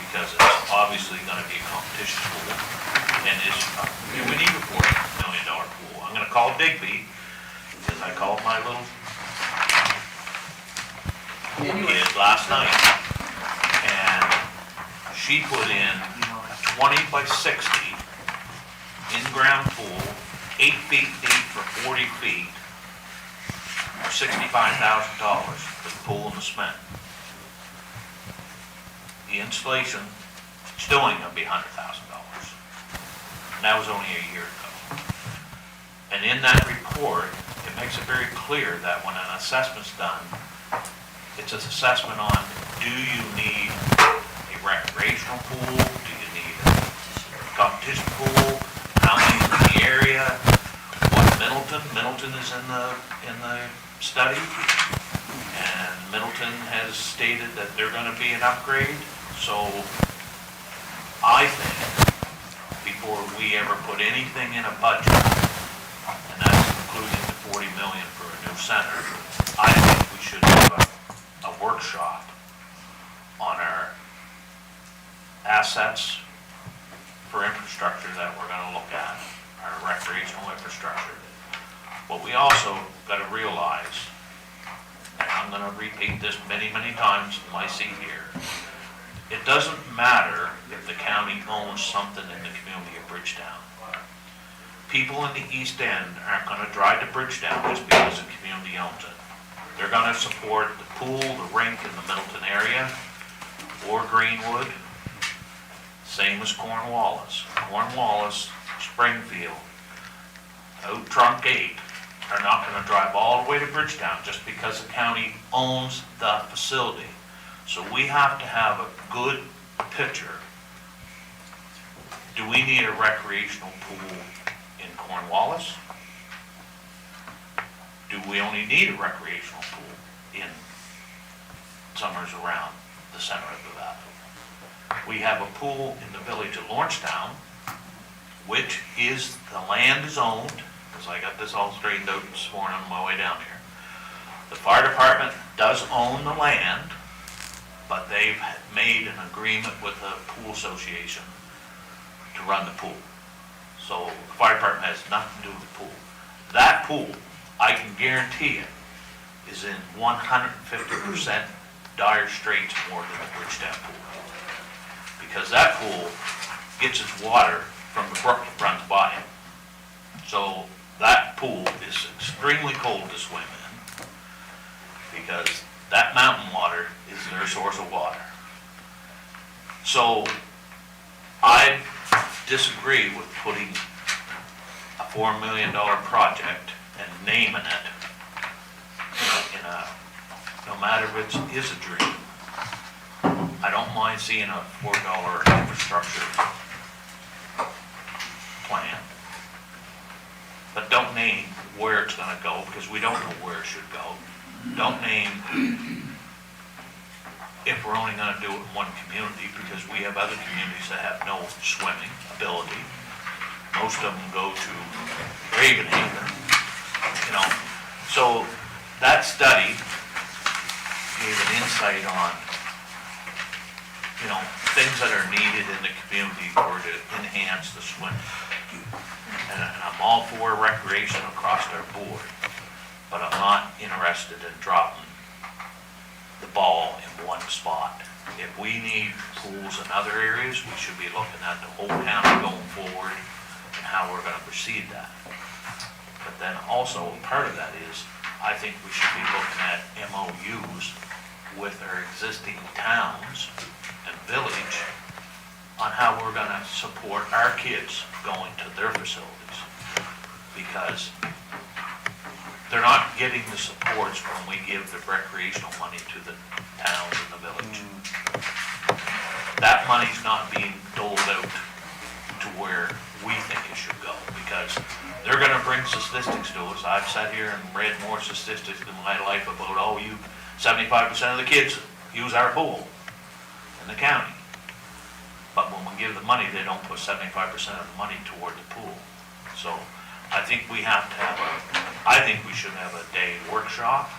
Because it's obviously gonna be a competition pool, and we need a $4 million pool. I'm gonna call Digby, because I called my little kid last night, and she put in a 20 by 60 in-ground pool, 8 feet deep for 40 feet, for $65,000 for the pool and the cement. The installation, still ain't gonna be $100,000. And that was only a year ago. And in that report, it makes it very clear that when an assessment's done, it's an assessment on, do you need a recreational pool? Do you need a competition pool? How many in the area? What Middleton is in the study. And Middleton has stated that they're gonna be an upgrade. So I think before we ever put anything in a budget, and that's including the 40 million for a new center, I think we should have a workshop on our assets for infrastructure that we're gonna look at, our recreational infrastructure. But we also gotta realize, and I'm gonna repeat this many, many times in my seat here, it doesn't matter if the county owns something in the community of Bridgetown. People in the East End aren't gonna drive to Bridgetown just because the community owns it. They're gonna support the pool, the rink in the Middleton area, or Greenwood, same as Cornwallis. Cornwallis, Springfield, Oak Trunk 8 are not gonna drive all the way to Bridgetown just because the county owns the facility. So we have to have a good picture. Do we need a recreational pool in Cornwallis? Do we only need a recreational pool in summers around the center of the valley? We have a pool in the village of Lawrencetown, which is, the land is owned, because I got this all straightened out this morning on my way down here. The fire department does own the land, but they've made an agreement with the pool association to run the pool. So the fire department has nothing to do with the pool. That pool, I can guarantee it, is in 150% dire straits more than the Bridgetown pool. Because that pool gets its water from the brook that runs by it. So that pool is extremely cold to swim in, because that mountain water is their source of water. So I disagree with putting a $4 million project and naming it in a, no matter if it is a dream. I don't mind seeing a $4 infrastructure plan, but don't name where it's gonna go, because we don't know where it should go. Don't name if we're only gonna do it in one community, because we have other communities that have no swimming ability. Most of them go to Ravenhaven, you know. So that study gave an insight on, you know, things that are needed in the community for to enhance the swimming. And I'm all for recreation across our board, but I'm not interested in dropping the ball in one spot. If we need pools in other areas, we should be looking at the whole county going forward and how we're gonna proceed that. But then also, part of that is, I think we should be looking at MOUs with our existing towns and village on how we're gonna support our kids going to their facilities. Because they're not getting the supports when we give the recreational money to the towns and the village. That money's not being doled out to where we think it should go, because they're gonna bring statistics to us. I've sat here and read more statistics in my life about, 75% of the kids use our pool in the county. But when we give the money, they don't put 75% of the money toward the pool. So I think we have to have I think we should have a day workshop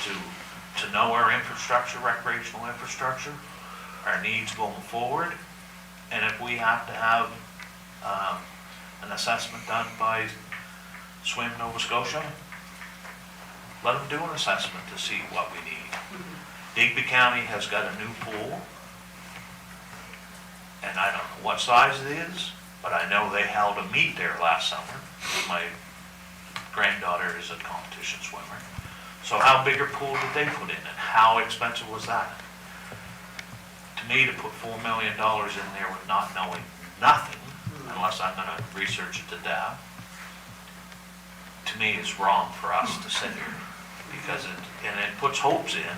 to know our infrastructure, recreational infrastructure, our needs going forward. And if we have to have an assessment done by Swim Nova Scotia, let them do an assessment to see what we need. Digby County has got a new pool, and I don't know what size it is, but I know they held a meet there last summer. My granddaughter is a competition swimmer. So how big a pool did they put in, and how expensive was that? To me, to put $4 million in there with not knowing nothing, unless I'm gonna research it to death, to me is wrong for us to sit here, because it puts hopes in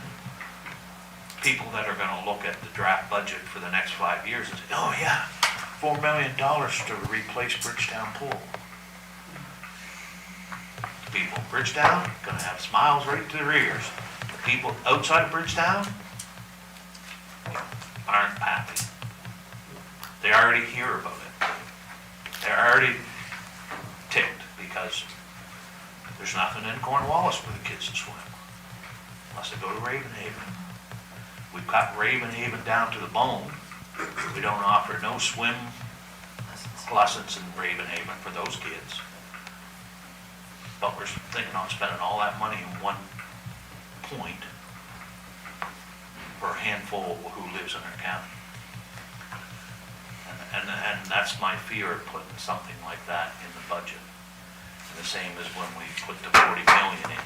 people that are gonna look at the draft budget for the next 5 years and say, oh yeah, $4 million to replace Bridgetown pool. The people in Bridgetown gonna have smiles right to their ears. The people outside of Bridgetown aren't happy. They already hear about it. They're already ticked because there's nothing in Cornwallis for the kids to swim, unless they go to Ravenhaven. We've got Ravenhaven down to the bone. We don't offer no swim lessons in Ravenhaven for those kids. But we're thinking on spending all that money in one point for a handful who lives in our county. And that's my fear of putting something like that in the budget. And the same as when we put the 40 million in.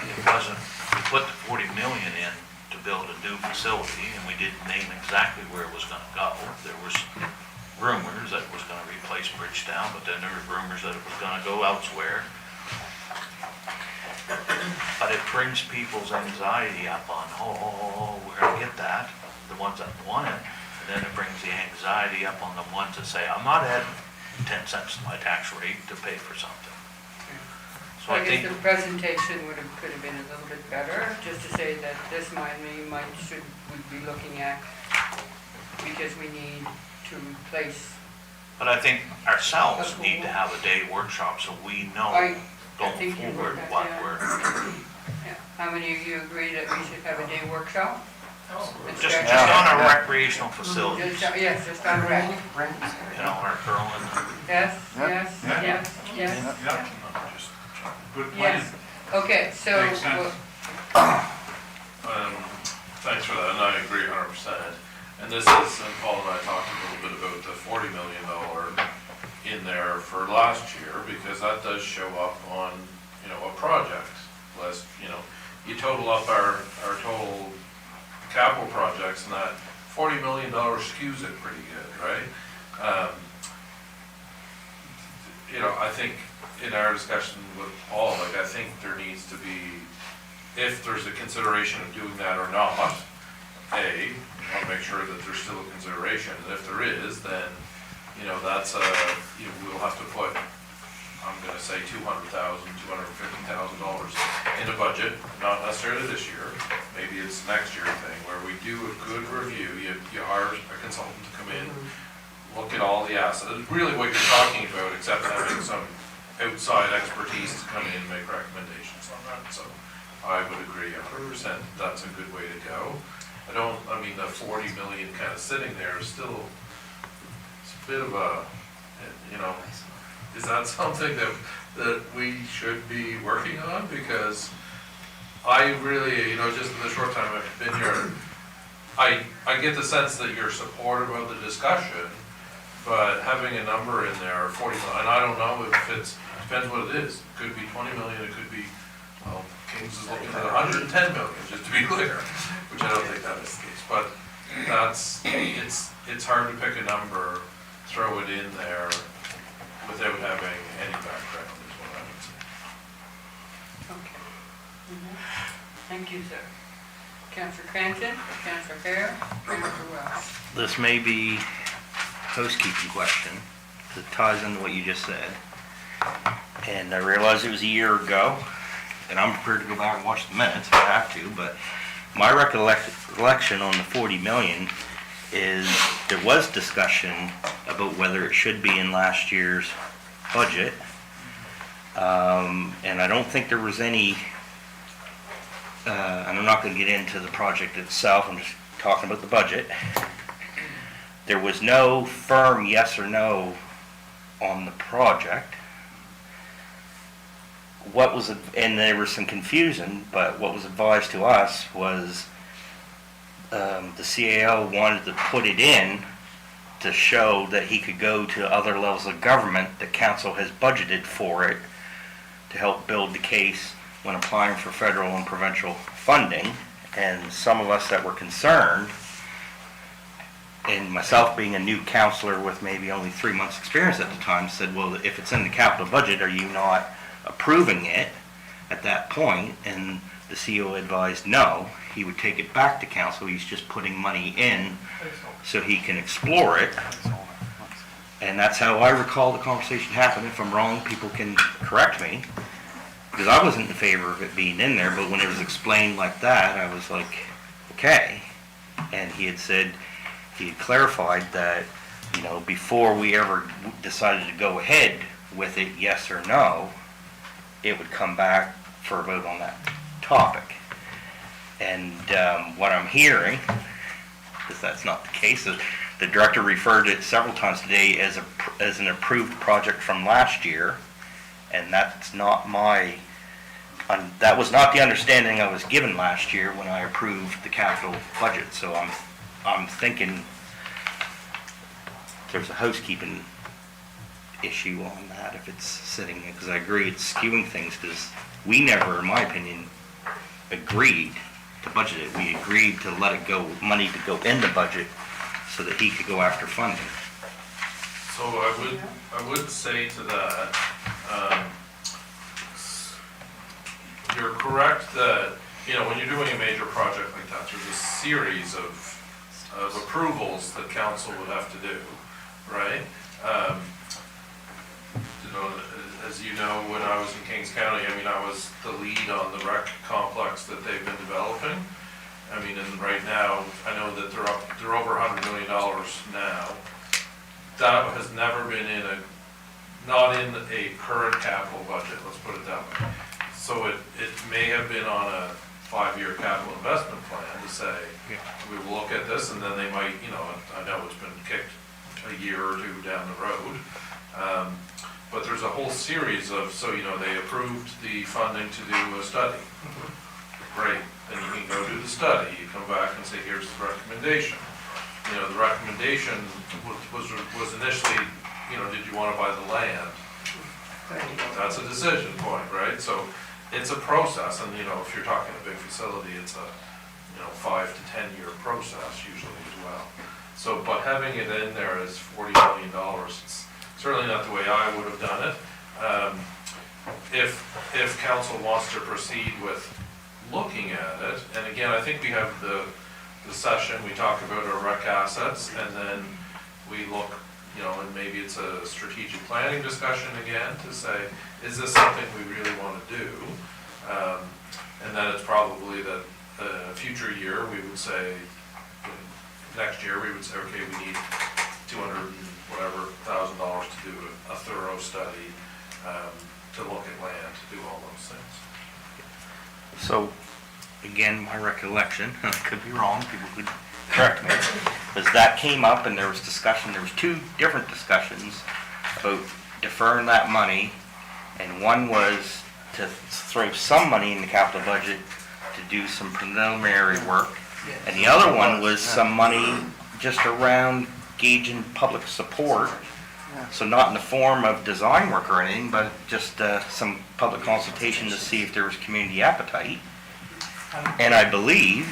It wasn't, we put the 40 million in to build a new facility, and we didn't name exactly where it was gonna go. There was rumors that it was gonna replace Bridgetown, but then there were rumors that it was gonna go elsewhere. But it brings people's anxiety up on, we're gonna get that, the ones that want it. And then it brings the anxiety up on the ones that say, I'm not adding 10 cents to my tax rate to pay for something. So I guess think, the presentation could have been a little bit better, just to say that this money would be looking at because we need to replace. But I think ourselves need to have a day workshop so we know I going think you forward would, what yeah. we're, Yeah. How many of you agree that we should have a day workshop? just on our recreational facilities, Yes, just on rec. you know, our curling. Yes, Yep. yes, Yeah. yes, yes, Yep, good plan. yes. Okay, so, Makes sense. Thanks for that, and I agree 100%. And this is, and Paul and I talked a little bit about the $40 million in there for last year, because that does show up on, you know, a project list, you know. You total up our total capital projects, and that $40 million skews it pretty good, right? You know, I think in our discussion with Paul, like, I think there needs to be, if there's a consideration of doing that or not, I want to make sure that there's still a consideration, and if there is, then, you know, that's you know, we'll have to put, I'm gonna say $200,000, $250,000 in the budget, not necessarily this year, maybe it's next year thing, where we do a good review, you hire a consultant to come in, look at all the assets, really what you're talking about, except having some outside expertise to come in and make recommendations on that, so I would agree 100%, that's a good way to go. I mean, the 40 million kind of sitting there is still, it's a bit of a, you know, is that something that we should be working on? Because I really, you know, just in the short time I've been here, I get the sense that you're supportive of the discussion, but having a number in there, 40 million, and I don't know if it's, depends what it is. It could be 20 million, it could be, well, Kings is looking at 110 million, just to be clear, which I don't think that is the case. But that's, it's hard to pick a number, throw it in there without having any background, is what I would say. okay. Thank you, sir. Councillor Cranston, Councillor Hare, Councillor Wells. This may be housekeeping question, 'cause it ties into what you just said. And I realized it was a year ago, and I'm prepared to go back and watch the minutes if I have to, but my recollection on the 40 million is there was discussion about whether it should be in last year's budget. And I don't think there was any, and I'm not going to get into the project itself, I'm just talking about the budget. There was no firm yes or no on the project. And there was some confusion, but what was advised to us was the CAO wanted to put it in to show that he could go to other levels of government. The council has budgeted for it to help build the case when applying for federal and provincial funding. And some of us that were concerned, and myself being a new counselor with maybe only 3 months experience at the time, said, well, if it's in the capital budget, are you not approving it at that point? And the CEO advised no, he would take it back to council, he's just putting money in so he can explore it. And that's how I recall the conversation happened. If I'm wrong, people can correct me, because I wasn't in favor of it being in there, but when it was explained like that, I was like, okay. And he had said, he had clarified that, you know, before we ever decided to go ahead with it, yes or no, it would come back for a vote on that topic. And what I'm hearing, because that's not the case, is the director referred to it several times today as an approved project from last year, and that's not that was not the understanding I was given last year when I approved the capital budget. So I'm thinking there's a housekeeping issue on that if it's sitting there, because I agree it's skewing things, because we never, in my opinion, agreed to budget it. We agreed to let it go, money to go in the budget so that he could go after funding. So I would say to that, you're correct that, you know, when you're doing a major project like that, there's a series of approvals that council would have to do, right? You know, as you know, when I was in Kings County, I mean, I was the lead on the rec complex that they've been developing. I mean, and right now, I know that they're over $100 million now. That has never been not in a current capital budget, let's put it that way. So it may have been on a 5-year capital investment plan to say, we will look at this, and then they might, I know it's been kicked a year or two down the road. But there's a whole series of, they approved the funding to do a study. Great, then you can go do the study, you come back and say, here's the recommendation. The recommendation was initially, did you want to buy the land? That's a decision point, right? So it's a process, and if you're talking a big facility, it's a 5 to 10 year process usually as well. So, but having it in there is $40 million. It's certainly not the way I would have done it. If council wants to proceed with looking at it, and again, I think we have the session, we talk about our rec assets, and then we look, and maybe it's a strategic planning discussion again to say, is this something we really want to do? And then it's probably that future year, we would say, next year, we would say, okay, we need $200,000 to do a thorough study, to look at land, to do all those things. So, again, my recollection, I could be wrong, people could correct me, was that came up and there was discussion, there was 2 different discussions about deferring that money, and one was to throw some money in the capital budget to do some preliminary work, and the other one was some money just around gauging public support, so not in the form of design work or anything, but just some public consultation to see if there was community appetite. And I believe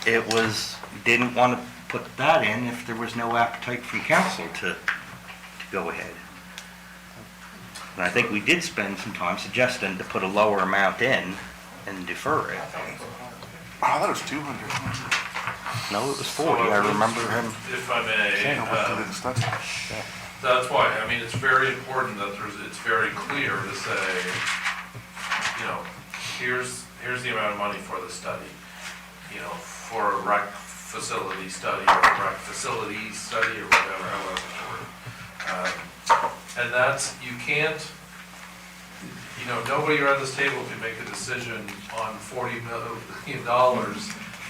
it was, didn't want to put that in if there was no appetite from council to go ahead. And I think we did spend some time suggesting to put a lower amount in and defer it. I thought it was 200. No, it was 40, I remember him. If I may, Saying how much did it study? that's why, it's very important that it's very clear to say, here's the amount of money for the study, for a rec facility study, or a rec facilities study, or whatever, however it's worded. And that's, you can't, nobody around this table can make a decision on $40 million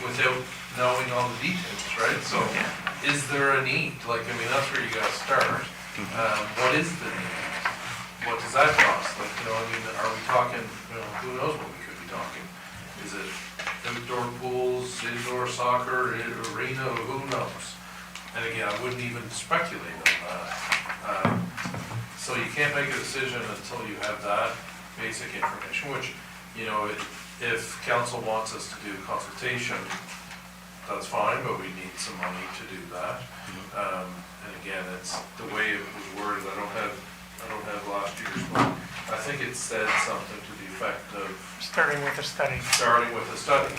without knowing all the details, right? So, is there a need? That's where you gotta start. What is the need? What does that cost? Are we talking, who knows what we could be talking? Is it outdoor pools, indoor soccer, arena, who knows? And again, I wouldn't even speculate on that. So you can't make a decision until you have that basic information, which, if council wants us to do consultation, that's fine, but we need some money to do that. And again, it's the way it was worded. I don't have last year's, but I think it said something to the effect of Starting with a study.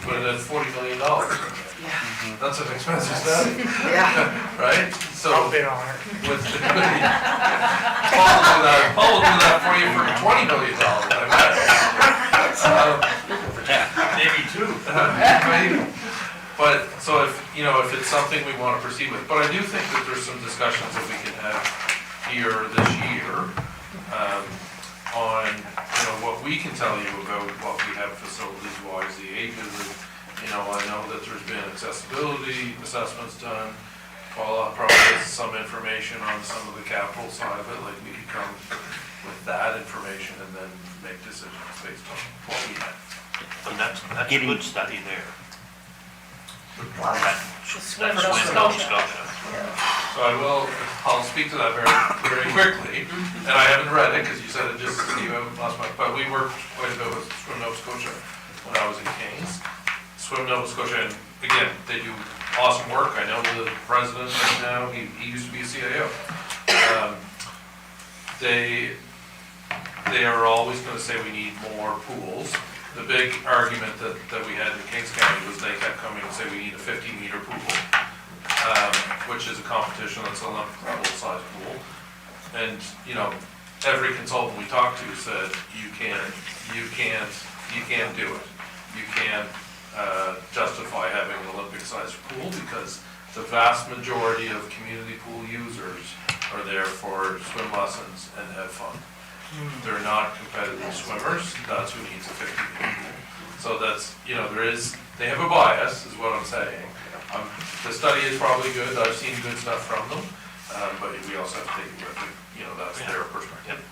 But it's $40 million. That's an expensive study, Yeah. right? So I'll bid on it. with the, Paul will do that for you for $20 million. Maybe 2. Maybe. But, so if it's something we want to proceed with, but I do think that there's some discussions that we can have here this year, on, what we can tell you about what we have facilities-wise, the ages of, I know that there's been accessibility assessments done. Paul probably has some information on some of the capital side of it, like we could come with that information and then make decisions based on what we have. But that's a good study there. Swim That's Nova Swim Nova Scotia. Scotia. So I'll speak to that very, very quickly, and I haven't read it, because you said it just came out last month, but we worked quite a bit with Swim Nova Scotia when I was in Kings. Swim Nova Scotia, and again, they do awesome work. I know the president right now, he used to be a CIO. They are always gonna say we need more pools. The big argument that we had in Kings County was they kept coming and say we need a 50-meter pool, which is a competition that's a level size pool. And, every consultant we talked to said, you can't do it. You can't justify having an Olympic-sized pool, because the vast majority of community pool users are there for swim lessons and have fun. They're not competitive swimmers, that's who needs a 50-meter pool. So that's, they have a bias, is what I'm saying. The study is probably good, I've seen good stuff from them, but we also have to take it with, that's their perspective.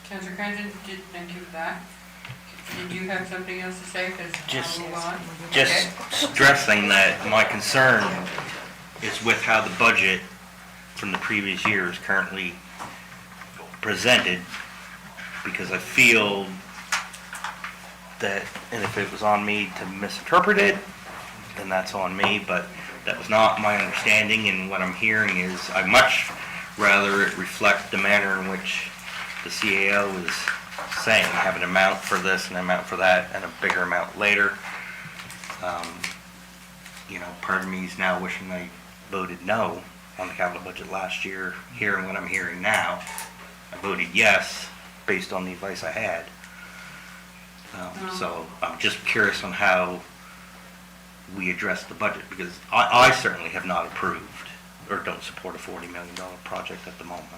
Councillor Cranston, thank you for that. Did you have something else to say? 'Cause Just- I'll move on. Just Okay. stressing that my concern is with how the budget from the previous year is currently presented, because I feel that, and if it was on me to misinterpret it, then that's on me, but that was not my understanding, and what I'm hearing is I'd much rather it reflect the manner in which the CAO is saying, have an amount for this and an amount for that, and a bigger amount later. Part of me is now wishing I voted no on the capital budget last year, hearing what I'm hearing now. I voted yes, based on the advice I had. So I'm just curious on how we address the budget, because I certainly have not approved or don't support a $40 million project at the moment.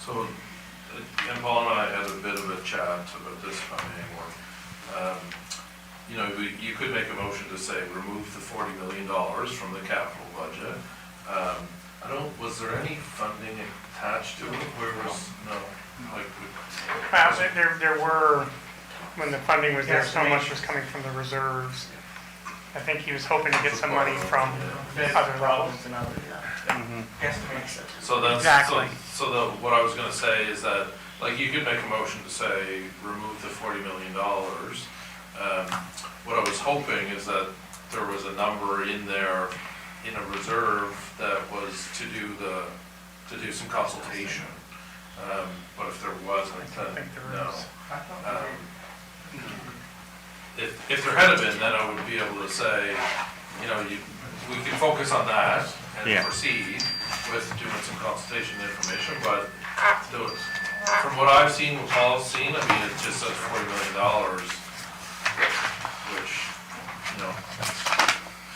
So, and Paul and I had a bit of a chat about this coming work. You could make a motion to say, remove the $40 million from the capital budget. Was there any funding attached to it? There were, when the funding was there, so much was coming from the reserves. I think he was hoping to get some money from other levels. and other estimates. So that's, Exactly. what I was gonna say is that, you could make a motion to say, remove the $40 million. What I was hoping is that there was a number in there, in a reserve, that was to do some consultation. But if there wasn't, I then think there no. is. If there had been, then I would be able to say, we can focus on that and Yeah. proceed with doing some consultation information, but from what I've seen, what Paul's seen, it just says $40 million, which,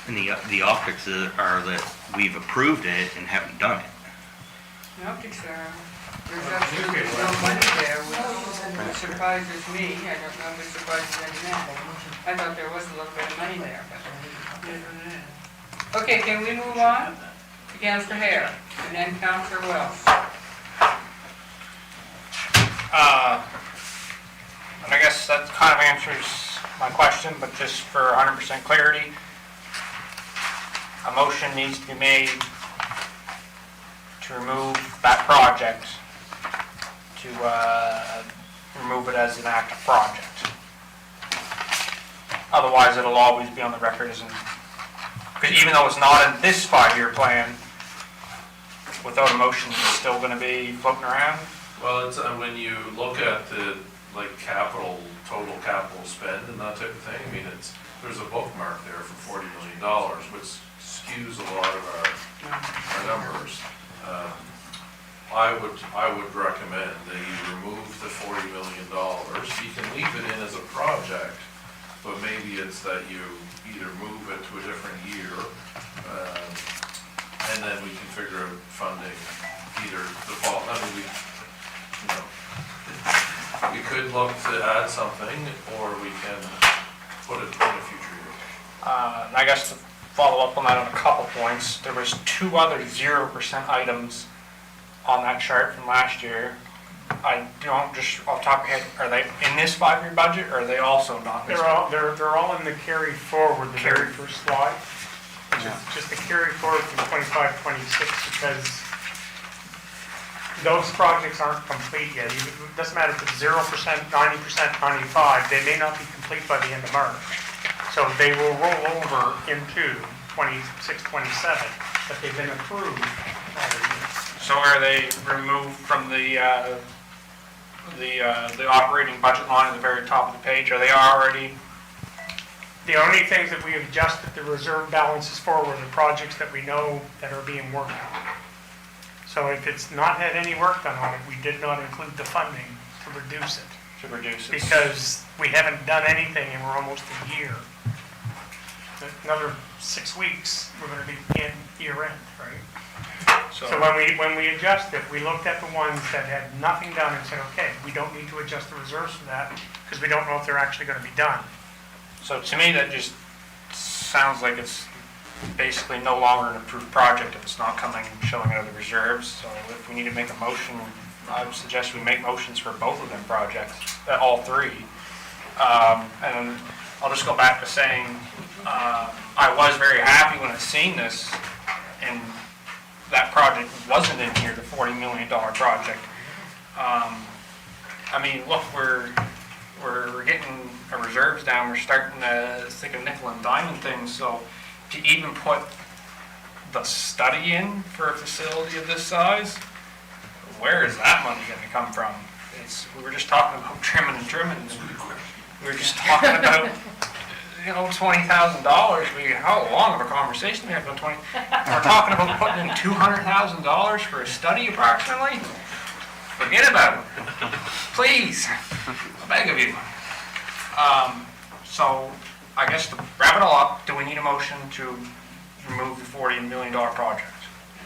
And the optics are that we've approved it and haven't done it. The optics are, there's absolutely no money there, which surprises me. I don't know if it surprises anyone. I thought there was a little bit of money there, but it is what it is. Okay, can we move on to Councillor Hare, and then Councillor Wells? And I guess that kind of answers my question, but just for 100% clarity, a motion needs to be made to remove that project, to remove it as an active project. Otherwise, it'll always be on the record as because even though it's not in this 5-year plan, without a motion, it's still going to be floating around. well, it's, when you look at the, total capital spend and that type of thing, there's a bookmark there for $40 million, which skews a lot of our numbers. I would recommend that you remove the $40 million. You can leave it in as a project, but maybe it's that you either move it to a different year, and then we can figure out funding either the fall, we could look to add something, or we can put it in a future year. And I guess to follow up on that on a couple points, there was 2 other 0% items on that chart from last year. I don't, just off the top of my head, are they in this 5-year budget, or are they also not? They're all in the carry forward, the very first slide. Just the carry forward from 25, 26, because those projects aren't complete yet. It doesn't matter if it's 0%, 90%, 95, they may not be complete by the end of March. So they will roll over into 26, 27, but they've been approved. So are they removed from the operating budget line at the very top of the page? Are they already? The only things that we have adjusted the reserve balances for were the projects that we know that are being worked on. So if it's not had any work done on it, we did not include the funding to reduce it. to reduce it. because we haven't done anything and we're almost a year. Another 6 weeks, we're gonna be in year end, right? So when we adjusted, we looked at the ones that had nothing done and said, okay, we don't need to adjust the reserves for that, because we don't know if they're actually gonna be done. So to me, that just sounds like it's basically no longer an approved project if it's not coming, showing out of the reserves. So if we need to make a motion, I would suggest we make motions for both of them projects, all three. And I'll just go back to saying, I was very happy when I seen this, and that project wasn't in here, the $40 million project. I mean, look, we're getting our reserves down, we're starting to think of nickel and diamond things, so to even put the study in for a facility of this size, where is that money gonna come from? We were just talking about trimming and trimming, and we were just talking about, $20,000. How long of a conversation we have about 20? We're talking about putting in $200,000 for a study approximately? Forget about it. Please, I beg of you. So I guess to wrap it all up, do we need a motion to remove the $40 million project?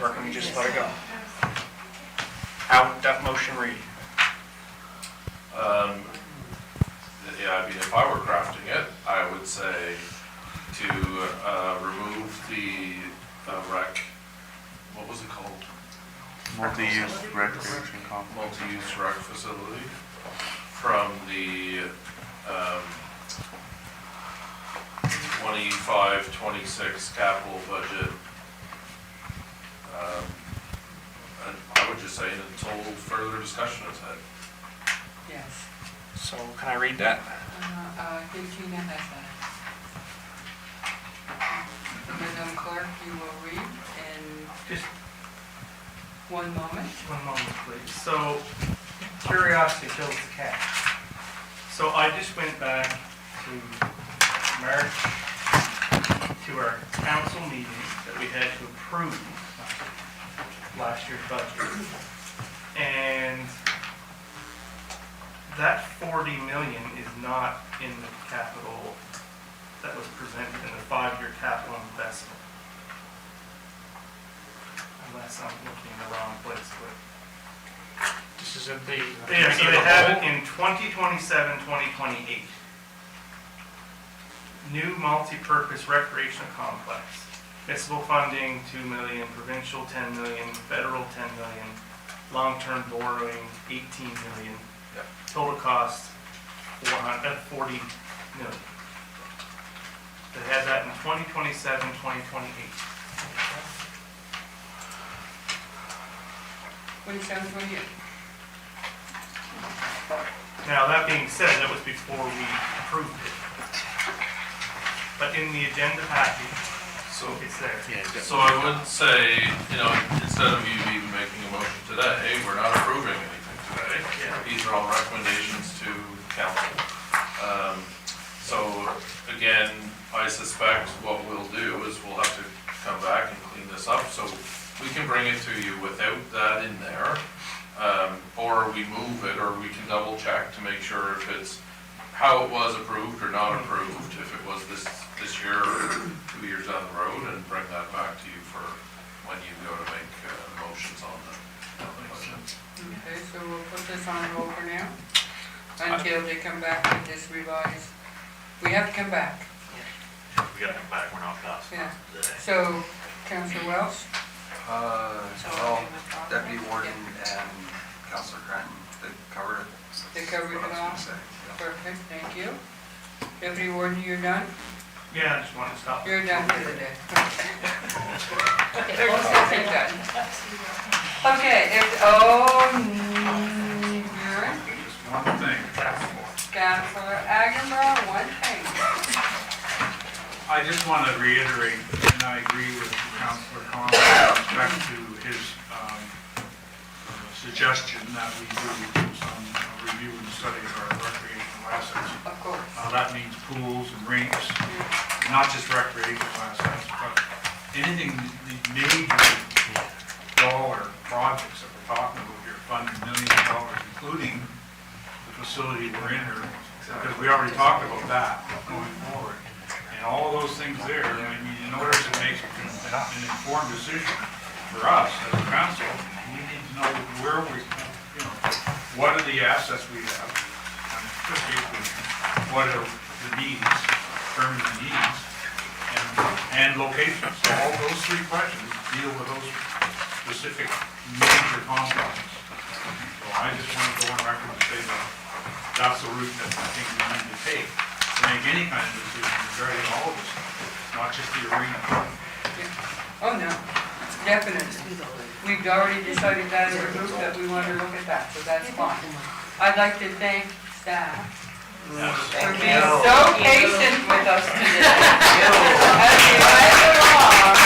Or can we just let it go? How would that motion read? Yeah, I mean, if I were crafting it, I would say to remove the rec, what was it called? Multi-use recreation complex. Multi-use rec facility from the 25-26 capital budget. And I would just say until further discussion is had. Yes. So can I read that? I think Gina has that. Madam Clerk, you will read in Just one moment. one moment, please. So, curiosity kills the cat. So I just went back to March, to our council meeting that we had to approve last year's budget. And that 40 million is not in the capital that was presented in the 5-year capital investment. Unless I'm looking in the wrong place, but. This is the. Yeah, so they have it in 2027, 2028. New multi-purpose recreational complex. Municipal funding, 2 million, provincial, 10 million, federal, 10 million, long-term borrowing, 18 million. Yep. Total cost, 40 million. They had that in 2027, 2028. What sounds for you? Now, that being said, that was before we approved it. But in the agenda package, So, it's there. so I would say, instead of you even making a motion today, we're not approving anything today. These are all recommendations to council. So again, I suspect what we'll do is we'll have to come back and clean this up. So we can bring it to you without that in there. Or we move it, or we can double check to make sure if it's how it was approved or not approved, if it was this year or 2 years down the road, and bring that back to you for when you go to make motions on the budget. Okay, so we'll put this on hold for now, until they come back with this revised. We have to come back, We gotta come back, we're not done. yeah. So, Councillor Welsh? Well, Deputy Warden and Councillor Cranton, they covered it. So They that's covered what I it was all? gonna say, yeah. Perfect, thank you. Deputy Warden, you're done? Yeah, I just wanted to stop. You're done for the day. Okay, 36 okay. is done. Okay, you're in. Just one thing. Councillor Aguilar, one thing. I just want to reiterate, and I agree with Councillor Collins with respect to his suggestion that we do some review and study of our recreational assets. Of course. That means pools and rinks, not just recreational assets, but anything, the major dollar projects that we're talking about here, funding millions of dollars, including the facility we're in, or, because we already talked about that going forward. And all of those things there, I mean, in order to make an informed decision for us as a council, we need to know where we, you know, what are the assets we have, and basically, what are the needs, permanent needs, and locations. So all those three questions deal with those specific major complexes. So I just want to go on record and say that that's the route that I think we need to take to make any kind of decision regarding all of this, not just the arena. Oh, no, definitely. We've already decided that as a group that we want to look at that, so that's fine. I'd like to thank staff for being so patient with us today. As we went along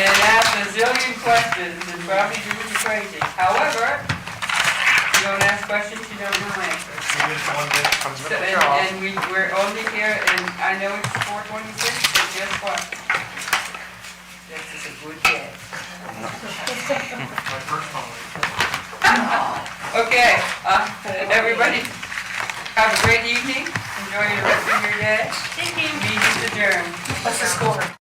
and asked a zillion questions and probably drove you crazy. However, you don't ask questions, you don't know answers. So, and we're only here, and I know it's 4:26, but guess what? This is a good day. Okay, everybody, have a great evening. Enjoy the rest of your day. Meeting adjourned. What's the score?